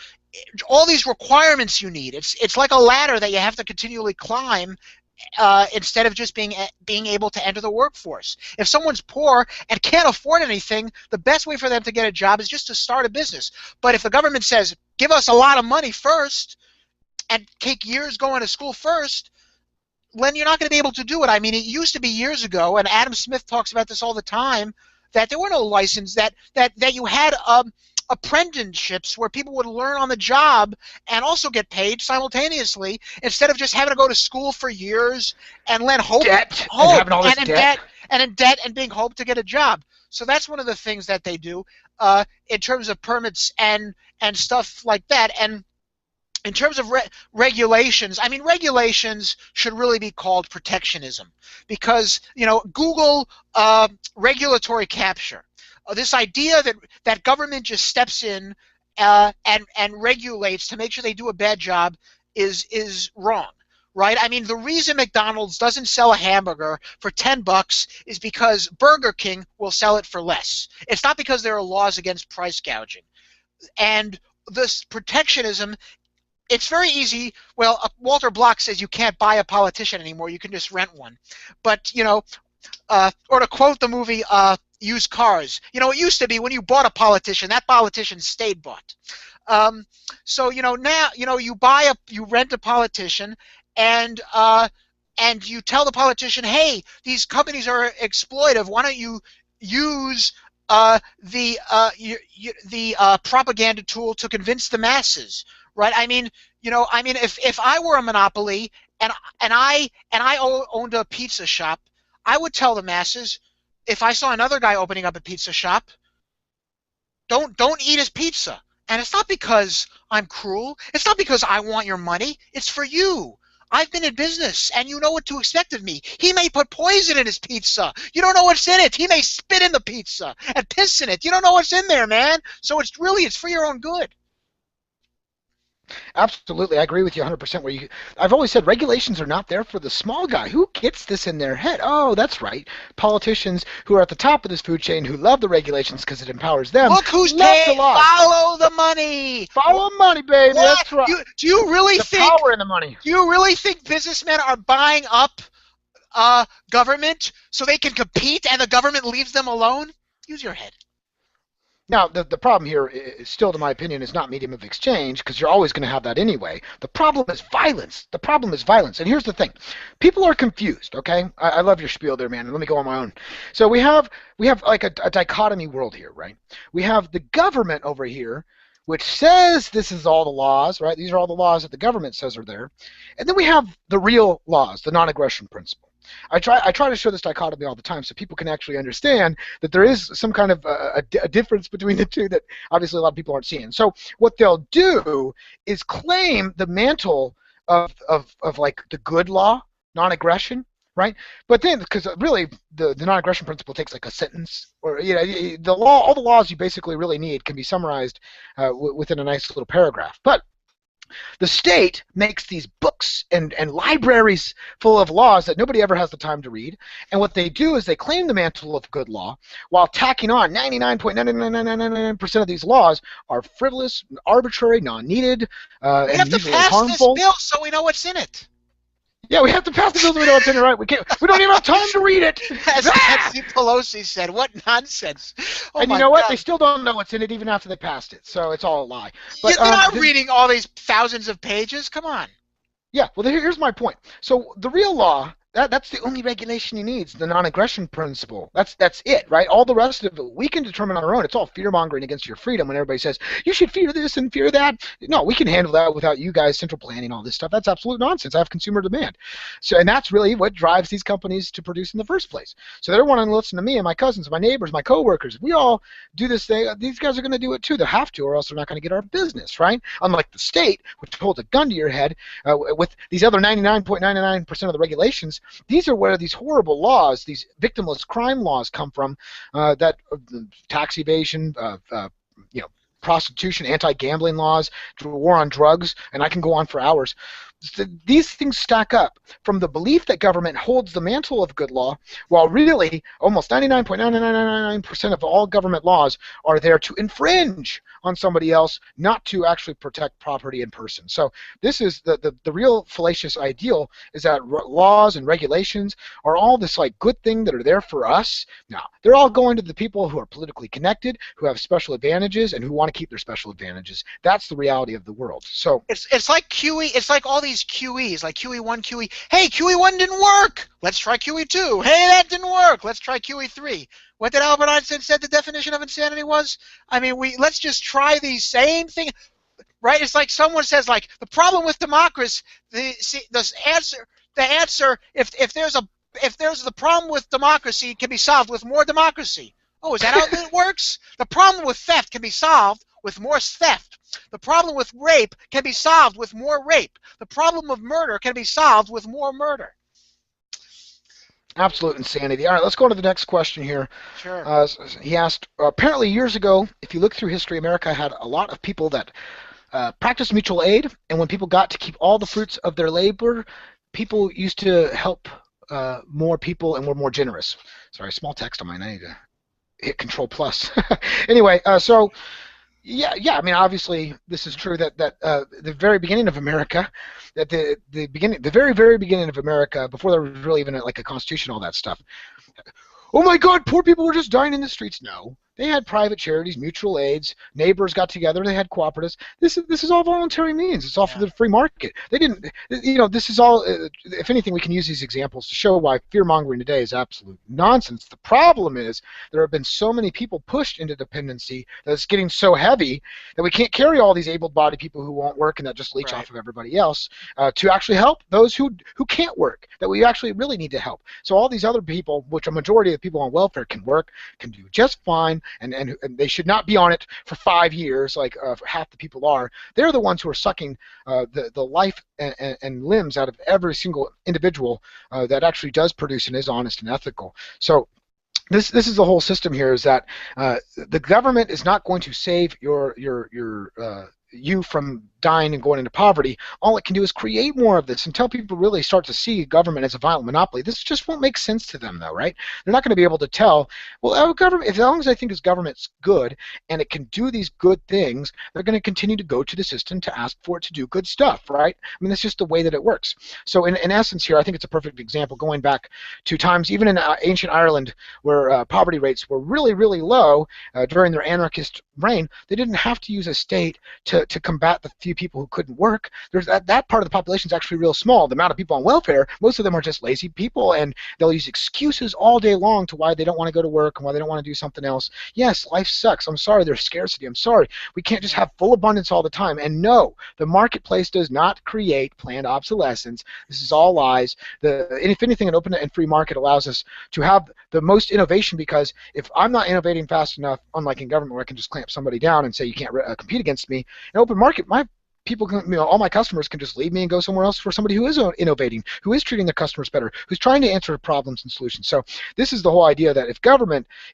all these requirements you need. It's like a ladder that you have to continually climb instead of just being able to enter the workforce. If someone's poor and can't afford anything, the best way for them to get a job is just to start a business. But if the government says, "Give us a lot of money first and take years going to school first," then you're not going to be able to do it. I mean, it used to be years ago, and Adam Smith talks about this all the time, that there were no license, that you had apprenticeships where people would learn on the job and also get paid simultaneously instead of just having to go to school for years and then Debt and hope having all this and in debt. debt and being hope to get a job. So that's one of the things that they do in terms of permits and stuff like that. And in terms of regulations, I mean, regulations should really be called protectionism because, Google regulatory capture. This idea that government just steps in and regulates to make sure they do a bad job is wrong. Right? I mean, the reason McDonald's doesn't sell a hamburger for $10 is because Burger King will sell it for less. It's not because there are laws against price gouging. And this protectionism, it's very easy. Well, Walter Block says you can't buy a politician anymore. You can just rent one. But, or to quote the movie Used Cars, it used to be when you bought a politician, that politician stayed bought. So, now, you rent a politician and you tell the politician, hey, these companies are exploitive. Why don't you use the propaganda tool to convince the masses? Right? I mean, if I were a monopoly and I owned a pizza shop, I would tell the masses, if I saw another guy opening up a pizza shop, don't eat his pizza. And it's not because I'm cruel. It's not because I want your money. It's for you. I've been in business, and you know what to expect of me. He may put poison in his pizza. You don't know what's in it. He may spit in the pizza and piss in it. You don't know what's in there, man. So it's for your own good. Absolutely, I agree with you 100%. I've always said regulations are not there for the small guy. Who gets this in their head? Oh, that's right. Politicians who are at the top of this food chain who love the regulations because it empowers them Look who's love the paying. laws. Follow the money. Follow money, baby. What? That's right. Do you really The think? power in the money. Do you really think businessmen are buying up government so they can compete and the government leaves them alone? Use your head. Now, the problem here is still, to my opinion, is not medium of exchange because you're always going to have that anyway. The problem is violence. The problem is violence. And here's the thing: people are confused. Okay, I love your spiel there, man. And let me go on my own. So we have like a dichotomy world here, right? We have the government over here, which says this is all the laws, right? These are all the laws that the government says are there, and then we have the real laws, the non-aggression principle. I try to show this dichotomy all the time so people can actually understand that there is some kind of a difference between the two that obviously a lot of people aren't seeing. So what they'll do is claim the mantle of like the good law, non-aggression, right? But then, because really the non-aggression principle takes like a sentence, or the law, all the laws you basically really need can be summarized within a nice little paragraph. But the state makes these books and libraries full of laws that nobody ever has the time to read. And what they do is they claim the mantle of good law while tacking on 99.99999% of these laws are frivolous, arbitrary, non-needed, We and have to usually pass this harmful. bill so we know what's in it. Yeah, we have to pass the bills so we know what's in it, right? We can't. We don't even have time to read it. As Ah! Nancy Pelosi said, what nonsense. Oh And you my know what? God. They still don't know what's in it even after they passed it. So it's all a lie. But They're not reading all these thousands of pages. Come on. yeah, well, here's my point. So the real law, that's the only regulation you need, the non-aggression principle. That's it, right? All the rest of it, we can determine on our own. It's all fear-mongering against your freedom when everybody says, you should fear this and fear that. No, we can handle that without you guys central planning all this stuff. That's absolute nonsense. I have consumer demand. So, and that's really what drives these companies to produce in the first place. So they're wanting to listen to me and my cousins, my neighbors, my coworkers. We all do this thing. These guys are going to do it too. They have to, or else they're not going to get our business, right? Unlike the state, which holds a gun to your head, with these other 99.99% of the regulations, these are where these horrible laws, these victimless crime laws, come from. That tax evasion, you know, prostitution, anti-gambling laws, war on drugs, and I can go on for hours. These things stack up from the belief that government holds the mantle of good law, while really almost 99.9999% of all government laws are there to infringe on somebody else, not to actually protect property and person. So this is the real fallacious ideal, is that laws and regulations are all this like good thing that are there for us. Now, they're all going to the people who are politically connected, who have special advantages, and who want to keep their special advantages. That's the reality of the world. So It's like QE. It's like all these QEs, like QE1, QE. Hey, QE1 didn't work. Let's try QE2. Hey, that didn't work. Let's try QE3. What did Albert Einstein said the definition of insanity was? I mean, let's just try these same thing, right? It's like someone says, like, the problem with democracy, the answer, if there's the problem with democracy, it can be solved with more democracy. Oh, is that how it works? The problem with theft can be solved with more theft. The problem with rape can be solved with more rape. The problem of murder can be solved with more murder. absolute insanity. All right, let's go on to the next question here. Sure. He asked, apparently years ago, if you look through history, America had a lot of people that practiced mutual aid, and when people got to keep all the fruits of their labor, people used to help more people and were more generous. Sorry, small text on mine. I need to hit Control Plus. Anyway, so yeah. I mean, obviously, this is true that the very beginning of America, that the very beginning of America, before there was really even like a constitution, all that stuff. Oh my God, poor people were just dying in the streets. No, they had private charities, mutual aids, neighbors got together, they had cooperatives. This is all voluntary means. It's all for the free market. They didn't, this is all, if anything, we can use these examples to show why fear-mongering today is absolute nonsense. The problem is there have been so many people pushed into dependency that it's getting so heavy that we can't carry all these able-bodied people who won't work and that just leech off of everybody else to actually help those who can't work, that we actually really need to help. So all these other people, which a majority of people on welfare can work, can do just fine, and they should not be on it for 5 years like half the people are. They're the ones who are sucking the life and limbs out of every single individual that actually does produce and is honest and ethical. So this is the whole system here, is that the government is not going to save you from dying and going into poverty, all it can do is create more of this until people really start to see government as a violent monopoly. This just won't make sense to them, though, right? They're not going to be able to tell, well, government, as long as I think this government's good and it can do these good things, they're going to continue to go to the system to ask for it to do good stuff, right? I mean, that's just the way that it works. So in essence here, I think it's a perfect example going back to times, even in ancient Ireland, where poverty rates were really, really low during their anarchist reign. They didn't have to use a state to combat the few people who couldn't work. There's that part of the population is actually real small. The amount of people on welfare, most of them are just lazy people, and they'll use excuses all day long to why they don't want to go to work and why they don't want to do something else. Yes, life sucks. I'm sorry there's scarcity. I'm sorry. We can't just have full abundance all the time. And no, the marketplace does not create planned obsolescence. This is all lies. If anything, an open and free market allows us to have the most innovation, because if I'm not innovating fast enough, unlike in government where I can just clamp somebody down and say you can't compete against me, in open market, my people can, all my customers can just leave me and go somewhere else for somebody who is innovating, who is treating their customers better, who's trying to answer problems and solutions. So this is the whole idea that if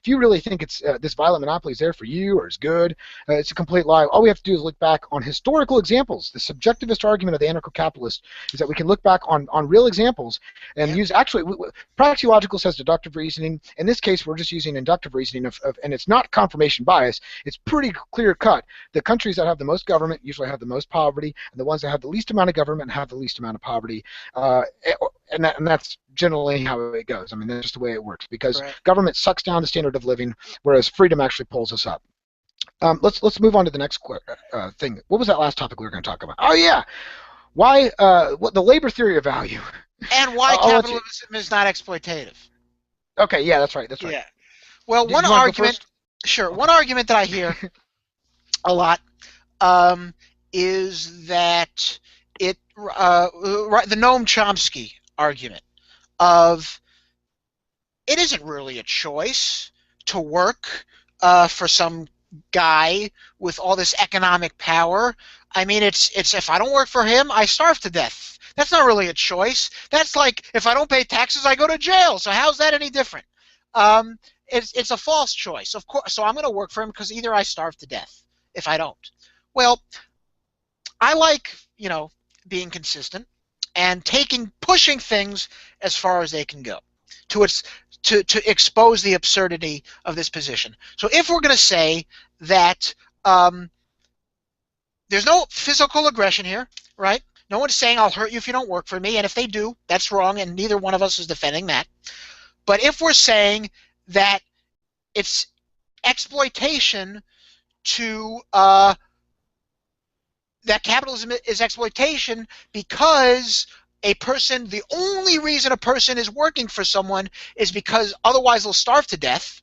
you really think it's this violent monopoly is there for you or is good, it's a complete lie. All we have to do is look back on historical examples. The subjectivist argument of the anarcho-capitalist is that we can look back on real examples and use, actually, praxeological says deductive reasoning. In this case, we're just using inductive reasoning, and it's not confirmation bias. It's pretty clear cut. The countries that have the most government usually have the most poverty, and the ones that have the least amount of government have the least amount of poverty, and that's generally how it goes. I mean, that's just the way it works, because government sucks down the standard of living, whereas freedom actually pulls us up. Let's move on to the next thing. What was that last topic we were going to talk about? Oh yeah, why what the labor theory of value, and why capitalism is not exploitative. Okay, yeah, that's right. Yeah. Well, one argument, one argument that I hear a lot is that the Noam Chomsky argument of it isn't really a choice to work for some guy with all this economic power. I mean, it's if I don't work for him, I starve to death. That's not really a choice. That's like if I don't pay taxes, I go to jail. So how's that any different? It's a false choice, of course. So I'm going to work for him because either I starve to death if I don't. Well, I like, being consistent and pushing things as far as they can go to expose the absurdity of this position. So if we're going to say that there's no physical aggression here, right? No one's saying I'll hurt you if you don't work for me, and if they do, that's wrong, and neither one of us is defending that. But if we're saying that it's exploitation to that capitalism is exploitation because the only reason a person is working for someone is because otherwise they'll starve to death,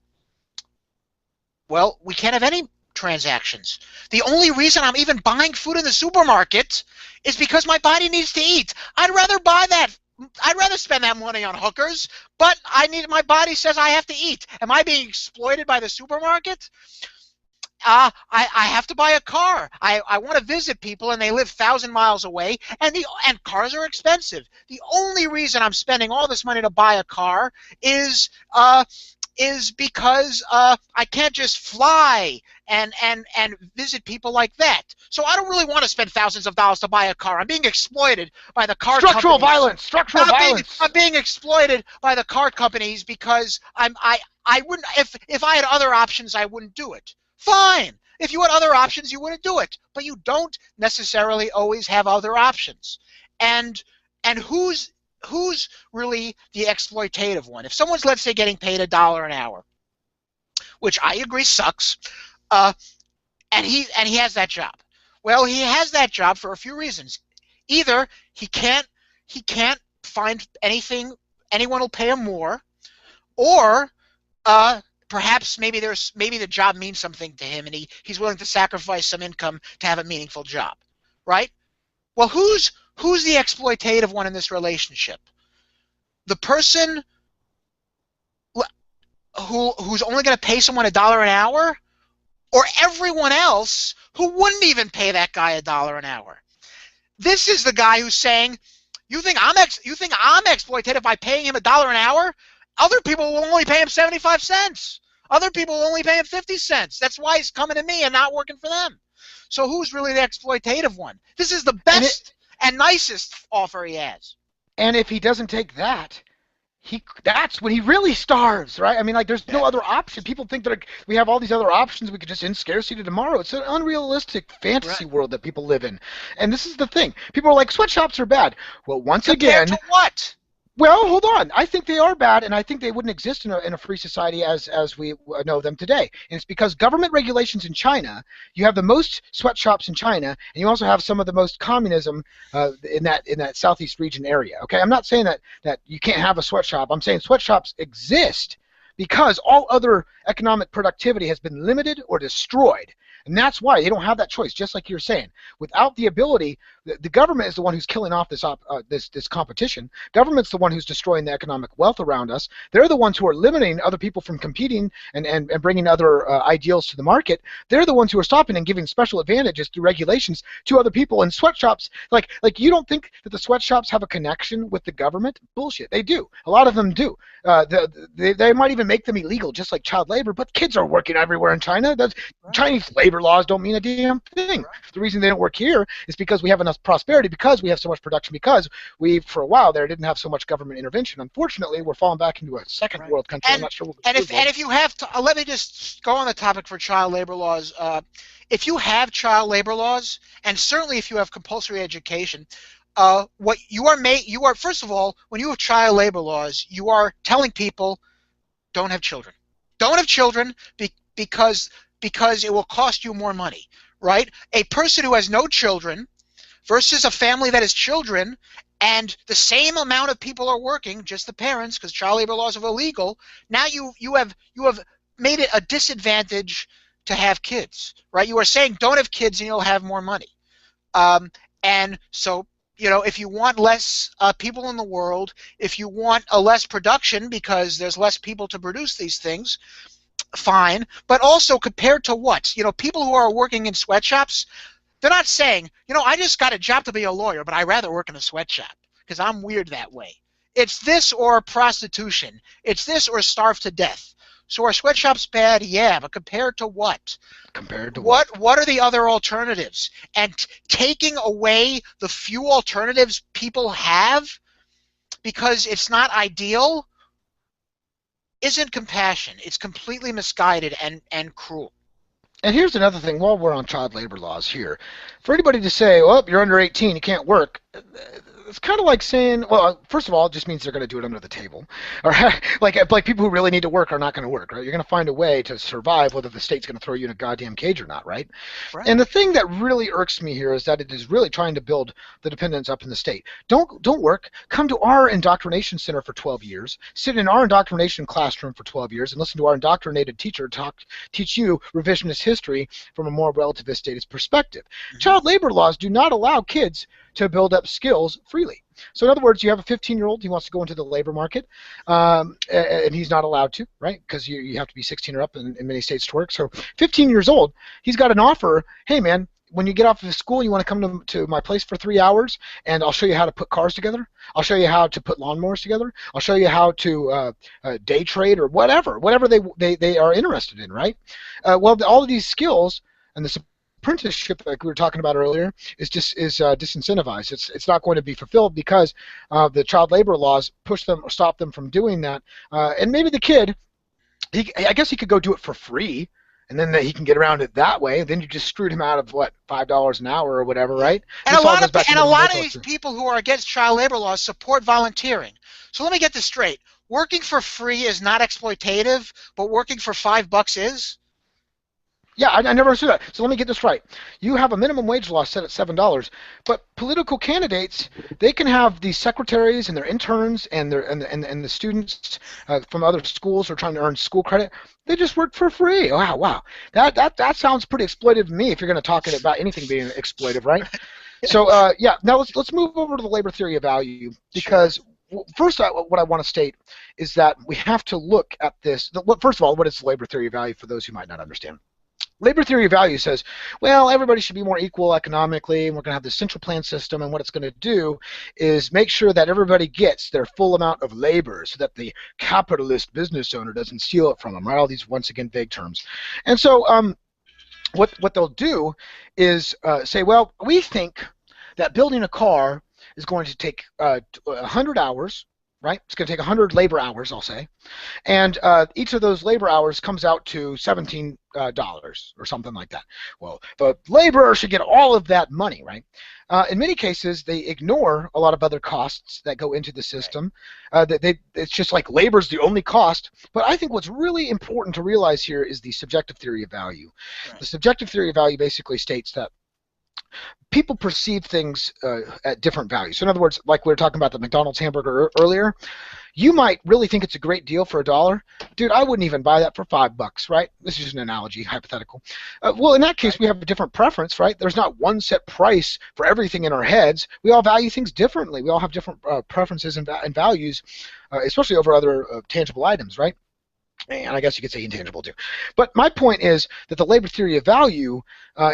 well, we can't have any transactions. The only reason I'm even buying food in the supermarket is because my body needs to eat. I'd rather buy that. I'd rather spend that money on hookers, but my body says I have to eat. Am I being exploited by the supermarket? I have to buy a car. I want to visit people, and they live 1,000 miles away, and cars are expensive. The only reason I'm spending all this money to buy a car is because I can't just fly and visit people like that. So I don't really want to spend thousands of dollars to buy a car. I'm being exploited by the car companies. Structural violence. I'm being exploited by the car companies because I wouldn't, if I had other options, I wouldn't do it. Fine. If you had other options, you wouldn't do it. But you don't necessarily always have other options. And who's really the exploitative one? If someone's, let's say, getting paid $1 an hour, which I agree sucks, and he has that job. Well, he has that job for a few reasons. Either he can't find anyone will pay him more, or perhaps maybe the job means something to him, and he's willing to sacrifice some income to have a meaningful job, right? Well, who's the exploitative one in this relationship? The person who's only going to pay someone $1 an hour, or everyone else who wouldn't even pay that guy $1 an hour? This is the guy who's saying, "You think I'm exploitative by paying him $1 an hour? Other people will only pay him 75 cents. Other people will only pay him 50 cents. That's why he's coming to me and not working for them." So who's really the exploitative one? This is the And it best and nicest offer he has. and if he doesn't take that, that's when he really starves, right? I mean, like, there's no Yeah. other option. People think that we have all these other options. We could just end scarcity tomorrow. It's an unrealistic fantasy Right. world that people live in. And this is the thing. People are like, sweatshops are bad. Well, once Compared to again, what? well, hold on. I think they are bad, and I think they wouldn't exist in a free society as we know them today. And it's because government regulations in China. You have the most sweatshops in China, and you also have some of the most communism in that southeast region area. Okay, I'm not saying that you can't have a sweatshop. I'm saying sweatshops exist because all other economic productivity has been limited or destroyed. And that's why they don't have that choice, just like you're saying. Without the ability, the government is the one who's killing off this competition. Government's the one who's destroying the economic wealth around us. They're the ones who are limiting other people from competing and bringing other ideals to the market. They're the ones who are stopping and giving special advantages through regulations to other people. And sweatshops, like you don't think that the sweatshops have a connection with the government? Bullshit. They do. A lot of them do. They might even make them illegal, just like child labor. But kids are working everywhere in China. Right. Chinese labor laws don't mean a damn thing. Right. The reason they don't work here is because we have enough prosperity, because we have so much production, because we, for a while there, didn't have so much government intervention. Unfortunately, we're falling back into a second Right. world country. I'm And not sure what and the third if world. and if you have to, let me just go on the topic for child labor laws. If you have child labor laws, and certainly if you have compulsory education, what you are first of all, when you have child labor laws, you are telling people don't have children, don't have children because it will cost you more money, right? A person who has no children versus a family that has children, and the same amount of people are working, just the parents, because child labor laws are illegal. Now you have made it a disadvantage to have kids, right? You are saying don't have kids and you'll have more money. And so, if you want less people in the world, if you want a less production because there's less people to produce these things, fine. But also compared to what? People who are working in sweatshops, they're not saying, I just got a job to be a lawyer, but I'd rather work in a sweatshop because I'm weird that way. It's this or prostitution. It's this or starve to death. So are sweatshops bad? Yeah, but compared to what? Compared to what? What are the other alternatives? And taking away the few alternatives people have because it's not ideal isn't compassion. It's completely misguided and cruel. And here's another thing while we're on child labor laws here. For anybody to say, well, you're under 18, you can't work, it's kind of like saying, well, first of all, it just means they're going to do it under the table. Or like people who really need to work are not going to work, right? You're going to find a way to survive whether the state's going to throw you in a goddamn cage or not, right? Right. And the thing that really irks me here is that it is really trying to build the dependence up in the state. Don't work. Come to our indoctrination center for 12 years. Sit in our indoctrination classroom for 12 years and listen to our indoctrinated teacher teach you revisionist history from a more relativist statist perspective. Mm-hmm. Child labor laws do not allow kids to build up skills freely. So in other words, you have a 15-year-old, he wants to go into the labor market, and he's not allowed to, right? Because you have to be 16 or up in many states to work. So 15 years old, he's got an offer, hey man, when you get off of school, you want to come to my place for 3 hours, and I'll show you how to put cars together. I'll show you how to put lawnmowers together. I'll show you how to day trade or whatever they are interested in, right? Well, all of these skills and this apprenticeship, like we were talking about earlier, is disincentivized. It's not going to be fulfilled because the child labor laws push them or stop them from doing that. And maybe the kid, I guess he could go do it for free, and then he can get around it that way. Then you just screwed him out of what, $5 an hour or whatever, right? And This all goes back to a the lot of merciless- these people who are against child labor laws support volunteering. So let me get this straight: working for free is not exploitative, but working for $5 is. Yeah, I never understood that. So let me get this right. You have a minimum wage law set at $7, but political candidates, they can have these secretaries and their interns and the students from other schools who are trying to earn school credit. They just work for free. Wow. That sounds pretty exploitive to me. If you're going to talk about anything being exploitive, right? So yeah, now let's move over to the labor theory of value because. Sure. First, what I want to state is that we have to look at this. First of all, what is labor theory of value for those who might not understand? Labor theory of value says, well, everybody should be more equal economically, and we're going to have this central plan system, and what it's going to do is make sure that everybody gets their full amount of labor so that the capitalist business owner doesn't steal it from them, right? All these, once again, vague terms. And so what they'll do is say, well, we think that building a car is going to take 100 hours, right? It's going to take 100 labor hours, I'll say, and each of those labor hours comes out to $17 or something like that. Well, the laborer should get all of that money, right? In many cases, they ignore a lot of other costs that go into the Right. system. It's just like labor's the only cost. But I think what's really important to realize here is the subjective theory of value. Right. The subjective theory of value basically states that people perceive things at different values. So in other words, like we were talking about the McDonald's hamburger earlier, you might really think it's a great deal for $1. Dude, I wouldn't even buy that for $5, right? This is just an analogy, hypothetical. Well, in that case, Right. we have a different preference, right? There's not one set price for everything in our heads. We all value things differently. We all have different preferences and values, especially over other tangible items, right? And I guess you could say intangible too. But my point is that the labor theory of value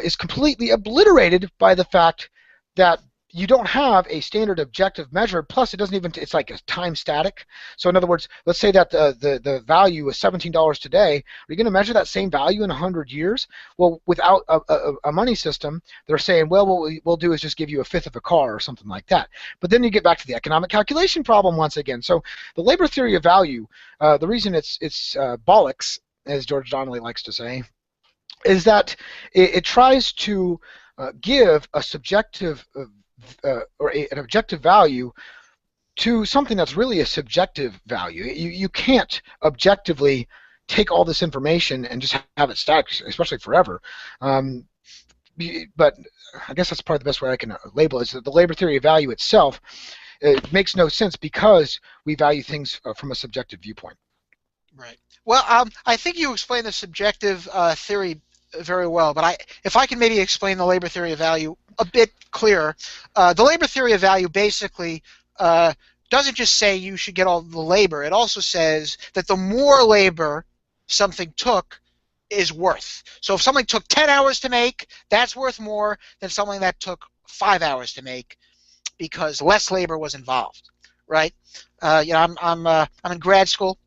is completely obliterated by the fact that you don't have a standard objective measure. Plus, it doesn't even, it's like a time static. So in other words, let's say that the value is $17 today. Are you going to measure that same value in 100 years? Well, without a money system, they're saying, well, what we'll do is just give you a fifth of a car or something like that. But then you get back to the economic calculation problem once again. So the labor theory of value, the reason it's bollocks, as George Donnelly likes to say, is that it tries to give a subjective an objective value to something that's really a subjective value. You can't objectively take all this information and just have it stacked, especially forever. Um, but I guess that's probably the best way I can label it, is that the labor theory of value itself, it makes no sense because we value things from a subjective viewpoint. Right. Well, I think you explained the subjective theory very well, but if I can maybe explain the labor theory of value a bit clearer, the labor theory of value basically doesn't just say you should get all the labor. It also says that the more labor something took is worth. So if something took 10 hours to make, that's worth more than something that took 5 hours to make because less labor was involved, right? I'm in grad school.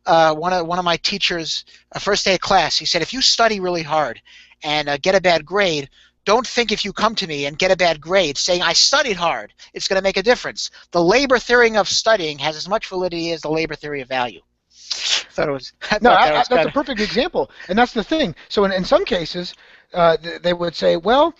One of my teachers, first day of class, he said, if you study really hard and get a bad grade, don't think if you come to me and get a bad grade saying I studied hard, it's going to make a difference. The labor theory of studying has as much validity as the labor theory of value. I No, thought that was that's kind a of perfect example, and that's the thing. So in some cases, they would say, well,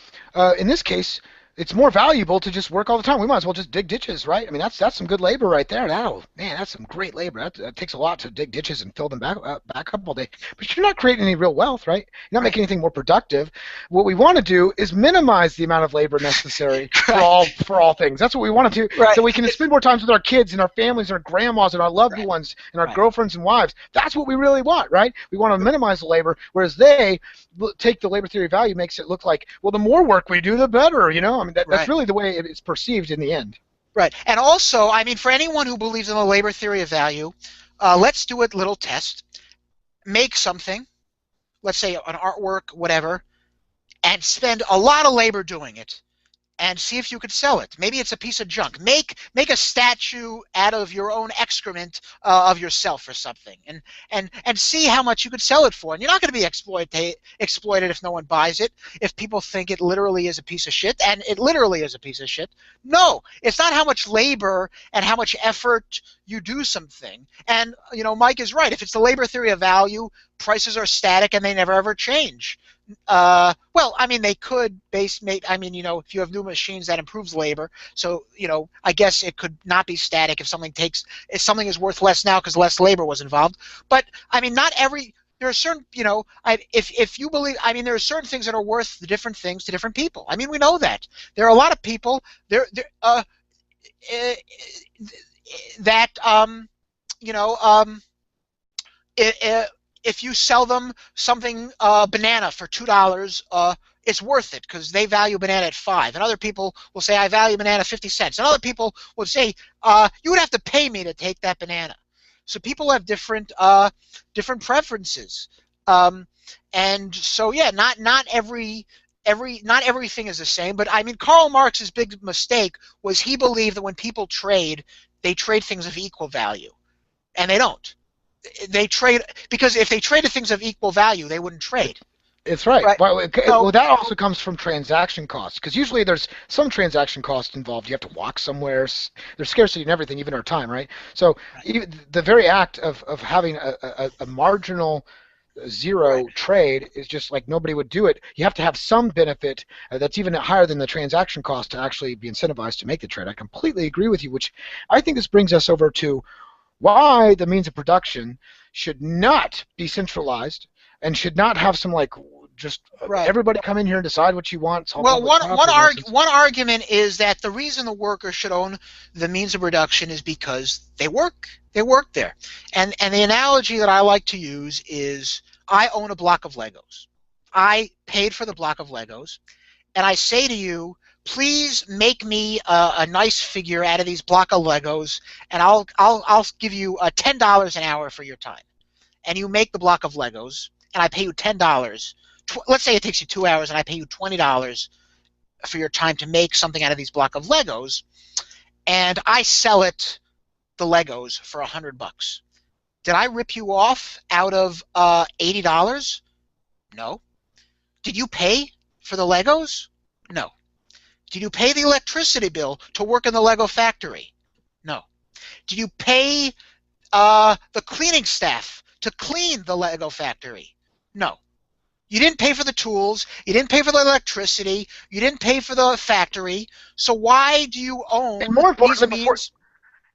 in this case, it's more valuable to just work all the time. We might as well just dig ditches, right? I mean, that's some good labor right there. Man, that's some great labor. That takes a lot to dig ditches and fill them back up all day. But you're not creating any real wealth, right? You're not right, making anything more productive. What we want to do is minimize the amount of labor necessary right, for all things. That's what we want to do, right, so we can spend more time with our kids and our families and our grandmas and our loved right, ones and our right, girlfriends and wives. That's what we really want, right? We want to minimize the labor, whereas they take the labor theory of value, makes it look like, well, the more work we do, the better. I mean, that's right. really the way it's perceived in the end. Right. And also, I mean, for anyone who believes in the labor theory of value, let's do a little test. Make something, let's say an artwork, whatever, and spend a lot of labor doing it and see if you could sell it. Maybe it's a piece of junk. Make a statue out of your own excrement of yourself or something, and see how much you could sell it for. And you're not going to be exploited if no one buys it. If people think it literally is a piece of shit, and it literally is a piece of shit. No, it's not how much labor and how much effort you do something. And Mike is right. If it's the labor theory of value, prices are static and they never ever change. Well, I mean, they could if you have new machines, that improves labor. So, I guess it could not be static if something is worth less now because less labor was involved. But I mean, there are certain, if you believe, I mean, there are certain things that are worth the different things to different people. I mean, we know that there are a lot of people eh, that you know, if you sell them something banana for $2, it's worth it because they value banana at 5. And other people will say, I value banana 50 cents. And other people would say, you would have to pay me to take that banana. So people have different preferences. And so yeah, not everything is the same. But I mean, Karl Marx's big mistake was he believed that when people trade, they trade things of equal value, and they don't. They trade because if they traded things of equal value, they wouldn't trade. It's right. right? Well, So that also comes from transaction costs because usually there's some transaction cost involved. You have to walk somewhere. There's scarcity in everything, even our time, right? So even the very act of having a marginal right, zero trade is just like nobody would do it. You have to have some benefit that's even higher than the transaction cost to actually be incentivized to make the trade. I completely agree with you, which I think this brings us over to why the means of production should not be centralized and should not have some like just right. everybody come in here and decide what you want. It's all Well, public property nonsense. one argument is that the reason the worker should own the means of production is because they work there, and the analogy that I like to use is I own a block of Legos. I paid for the block of Legos, and I say to you, please make me a nice figure out of these block of Legos, and I'll give you $10 an hour for your time. And you make the block of Legos, and I pay you $10. Let's say it takes you 2 hours, and I pay you $20 for your time to make something out of these block of Legos, and I sell it the Legos for $100. Did I rip you off out of $80? No. Did you pay for the Legos? No. Did you pay the electricity bill to work in the Lego factory? No. Did you pay the cleaning staff to clean the Lego factory? No. You didn't pay for the tools. You didn't pay for the electricity. You didn't pay for the factory. So why do you And own more these importantly, before means?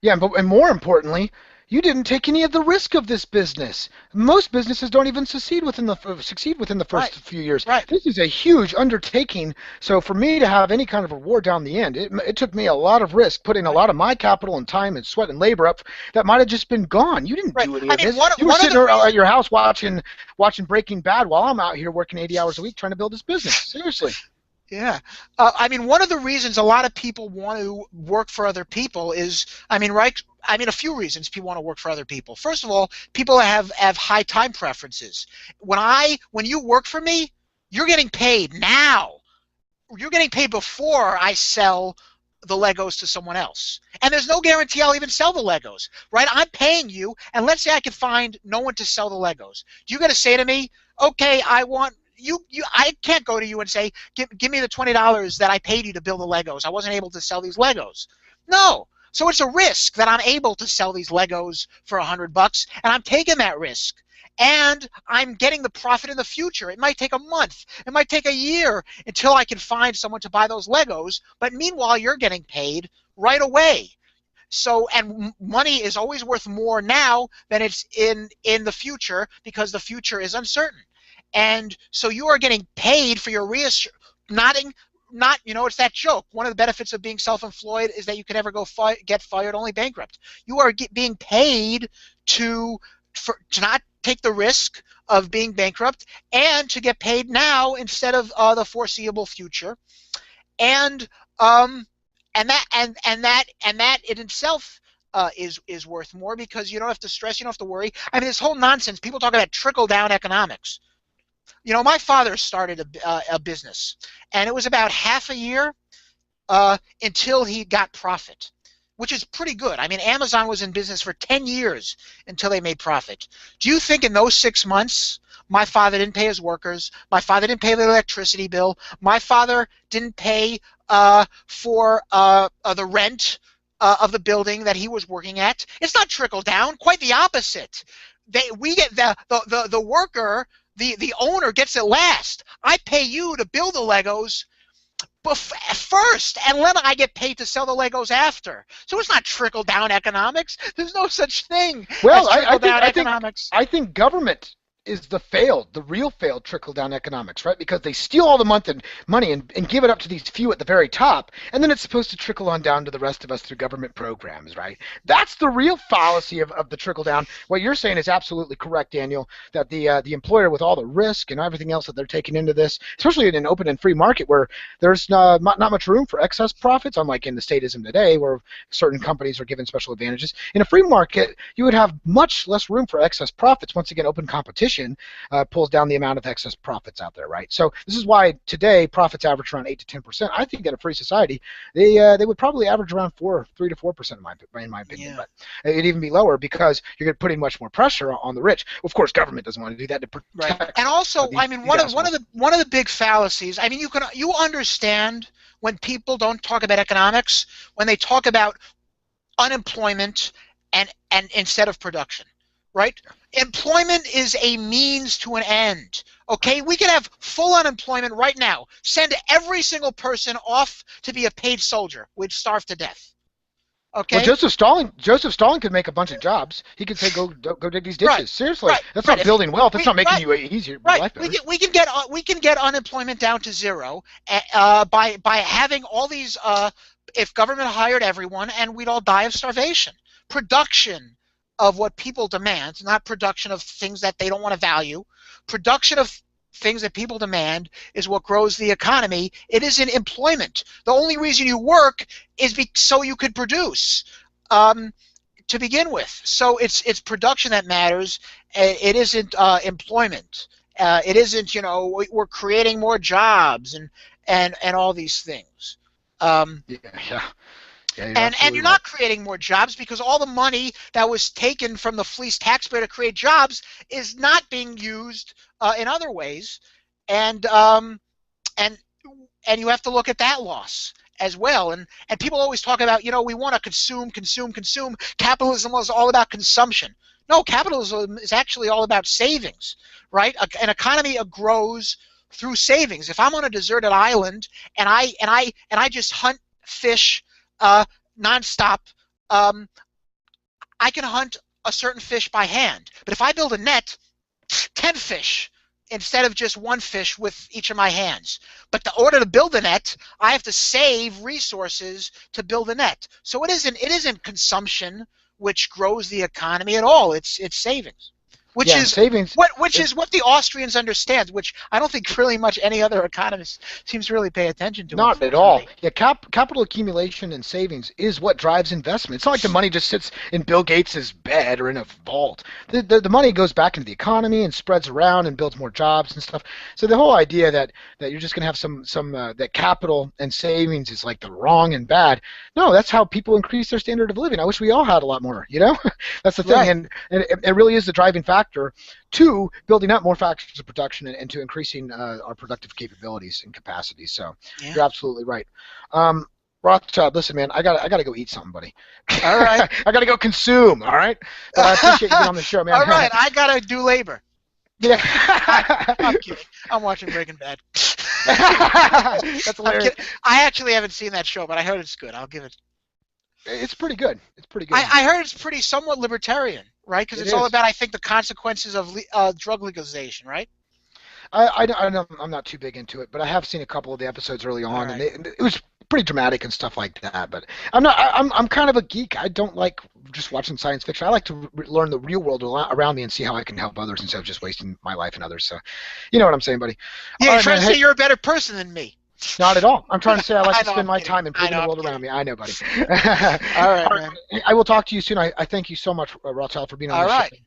Yeah, and more importantly, you didn't take any of the risk of this business. Most businesses don't even succeed within the Right, first few years. right, This is a huge undertaking. So for me to have any kind of reward down the end, it took me a lot of risk, putting a right, lot of my capital and time and sweat and labor up that might have just been gone. You didn't right. do any I of mean, this. You were one of sitting the at reasons. your house watching Breaking Bad while I'm out here working 80 hours a week trying to build this business. Seriously. Yeah. I mean, one of the reasons a lot of people want to work for other people is, I mean, right? I mean, a few reasons people want to work for other people. First of all, people have high time preferences. When you work for me, you're getting paid now. You're getting paid before I sell the Legos to someone else. And there's no guarantee I'll even sell the Legos, right? I'm paying you, and let's say I can find no one to sell the Legos. You got to say to me, okay, I want you. I can't go to you and say, give me the $20 that I paid you to build the Legos. I wasn't able to sell these Legos. No. So it's a risk that I'm able to sell these Legos for $100, and I'm taking that risk. And I'm getting the profit in the future. It might take a month. It might take a year until I can find someone to buy those Legos. But meanwhile, you're getting paid right away. So, and money is always worth more now than it's in the future because the future is uncertain. And so you are getting paid for your reassurance. Not, it's that joke. One of the benefits of being self-employed is that you can never get fired, only bankrupt. You are being paid to not take the risk of being bankrupt and to get paid now instead of the foreseeable future. And that in itself is worth more because you don't have to stress, you don't have to worry. I mean, this whole nonsense. People talk about trickle down economics. My father started a business, and it was about half a year until he got profit, which is pretty good. I mean, Amazon was in business for 10 years until they made profit. Do you think in those 6 months, my father didn't pay his workers, my father didn't pay the electricity bill, my father didn't pay for the rent of the building that he was working at? It's not trickle down, quite the opposite. We get the worker, the owner gets it last. I pay you to build the Legos first, and then I get paid to sell the Legos after. So it's not trickle down economics. There's no such thing as Well, trickle down economics. I think government is the real failed trickle down economics, right? Because they steal all the money and give it up to these few at the very top, and then it's supposed to trickle on down to the rest of us through government programs, right? That's the real fallacy of the trickle down. What you're saying is absolutely correct, Daniel, that the employer with all the risk and everything else that they're taking into this, especially in an open and free market where there's not much room for excess profits, unlike in the statism today where certain companies are given special advantages. In a free market, you would have much less room for excess profits. Once again, open competition. competition pulls down the amount of excess profits out there, right? So this is why today profits average around 8 to 10%. I think in a free society, they would probably average around 3 to 4% in my opinion, Yeah. but it'd even be lower because you're going to put in much more pressure on the rich. Of course, government doesn't want to do that to Right. protect And also, these, I mean, these assholes. one of the big fallacies. I mean, you understand when people don't talk about economics when they talk about unemployment and instead of production, right? Employment is a means to an end. Okay, we could have full unemployment right now. Send every single person off to be a paid soldier. We'd starve to death. Well, Okay, Joseph Stalin could make a bunch of jobs. He could say, go dig these right, ditches. Seriously, right, that's right. not If building wealth. That's we not making right, you easier, your right, life better. we can get unemployment down to zero by having all these. If government hired everyone, and we'd all die of starvation. Production of what people demand, not production of things that they don't want to value. Production of things that people demand is what grows the economy. It isn't employment. The only reason you work is so you could produce. Um, to begin with. So it's production that matters. It isn't employment. It isn't we're creating more jobs and all these things. Um, Yeah, yeah, yeah. You're and absolutely you're right. not creating more jobs because all the money that was taken from the fleeced taxpayer to create jobs is not being used in other ways, and and and you have to look at that loss as well. And people always talk about, we want to consume, consume, consume. Capitalism is all about consumption. No, capitalism is actually all about savings, right? An economy grows through savings. If I'm on a deserted island and I just hunt fish nonstop, um, I can hunt a certain fish by hand. But if I build a net, 10 fish instead of just one fish with each of my hands. But in order to build a net, I have to save resources to build a net. So it isn't consumption which grows the economy at all. It's savings. Which Yeah, and is savings. which It, is what the Austrians understand, which I don't think really much any other economist seems to really pay attention to, Not at all. unfortunately. Yeah, capital accumulation and savings is what drives investment. It's not like the money just sits in Bill Gates's bed or in a vault. The money goes back into the economy and spreads around and builds more jobs and stuff. So the whole idea that you're just going to have some that capital and savings is like the wrong and bad. No, that's how people increase their standard of living. I wish we all had a lot more. That's the thing, Right. and it really is the driving factor to building up more factors of production and to increasing our productive capabilities and capacities. So Yeah. you're absolutely right. Um, Rothschild, listen, man, I gotta go eat something, buddy. All right. I gotta go consume. All right, but I appreciate you being on the show, man. All right. I gotta do labor. I'm Yeah, kidding. I'm watching Breaking Bad. that's I'm hilarious. kidding. I actually haven't seen that show, but I heard it's good. I'll give it. It's pretty good. It's pretty good. I heard it's pretty somewhat libertarian, right? Because It it's all is. about, I think, the consequences of drug legalization, right? I'm not too big into it, but I have seen a couple of the episodes early All on, and right. it was pretty dramatic and stuff like that. But I'm not. I'm kind of a geek. I don't like just watching science fiction. I like to learn the real world around me and see how I can help others instead of just wasting my life and others. So, you know what I'm saying, buddy. Yeah, All you're right, trying man. to Hey, say you're a better person than me. not at all. I'm trying to say I like I to know, spend I'm my kidding. time I improving know, the I'm world kidding. around me. I know, buddy. All All right, right, man. I will talk to you soon. I thank you so much, Rothschild, for being on All the show. right.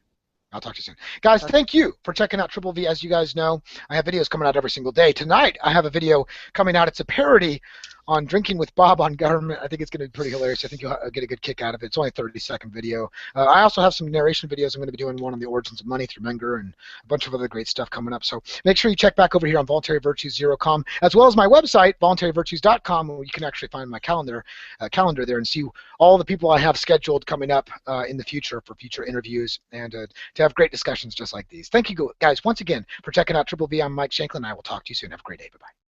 I'll talk to you soon. Guys, Okay. thank you for checking out Triple V. As you guys know, I have videos coming out every single day. Tonight, I have a video coming out. It's a parody on Drinking with Bob on government. I think it's going to be pretty hilarious. I think you'll get a good kick out of it. It's only a 30-second video. I also have some narration videos. I'm going to be doing one on the origins of money through Menger and a bunch of other great stuff coming up. So make sure you check back over here on voluntaryvirtues.com, as well as my website, voluntaryvirtues.com, where you can actually find my calendar there and see all the people I have scheduled coming up in the future for future interviews and to have great discussions just like these. Thank you, guys, once again for checking out Triple V. I'm Mike Shanklin. I will talk to you soon. Have a great day. Bye-bye.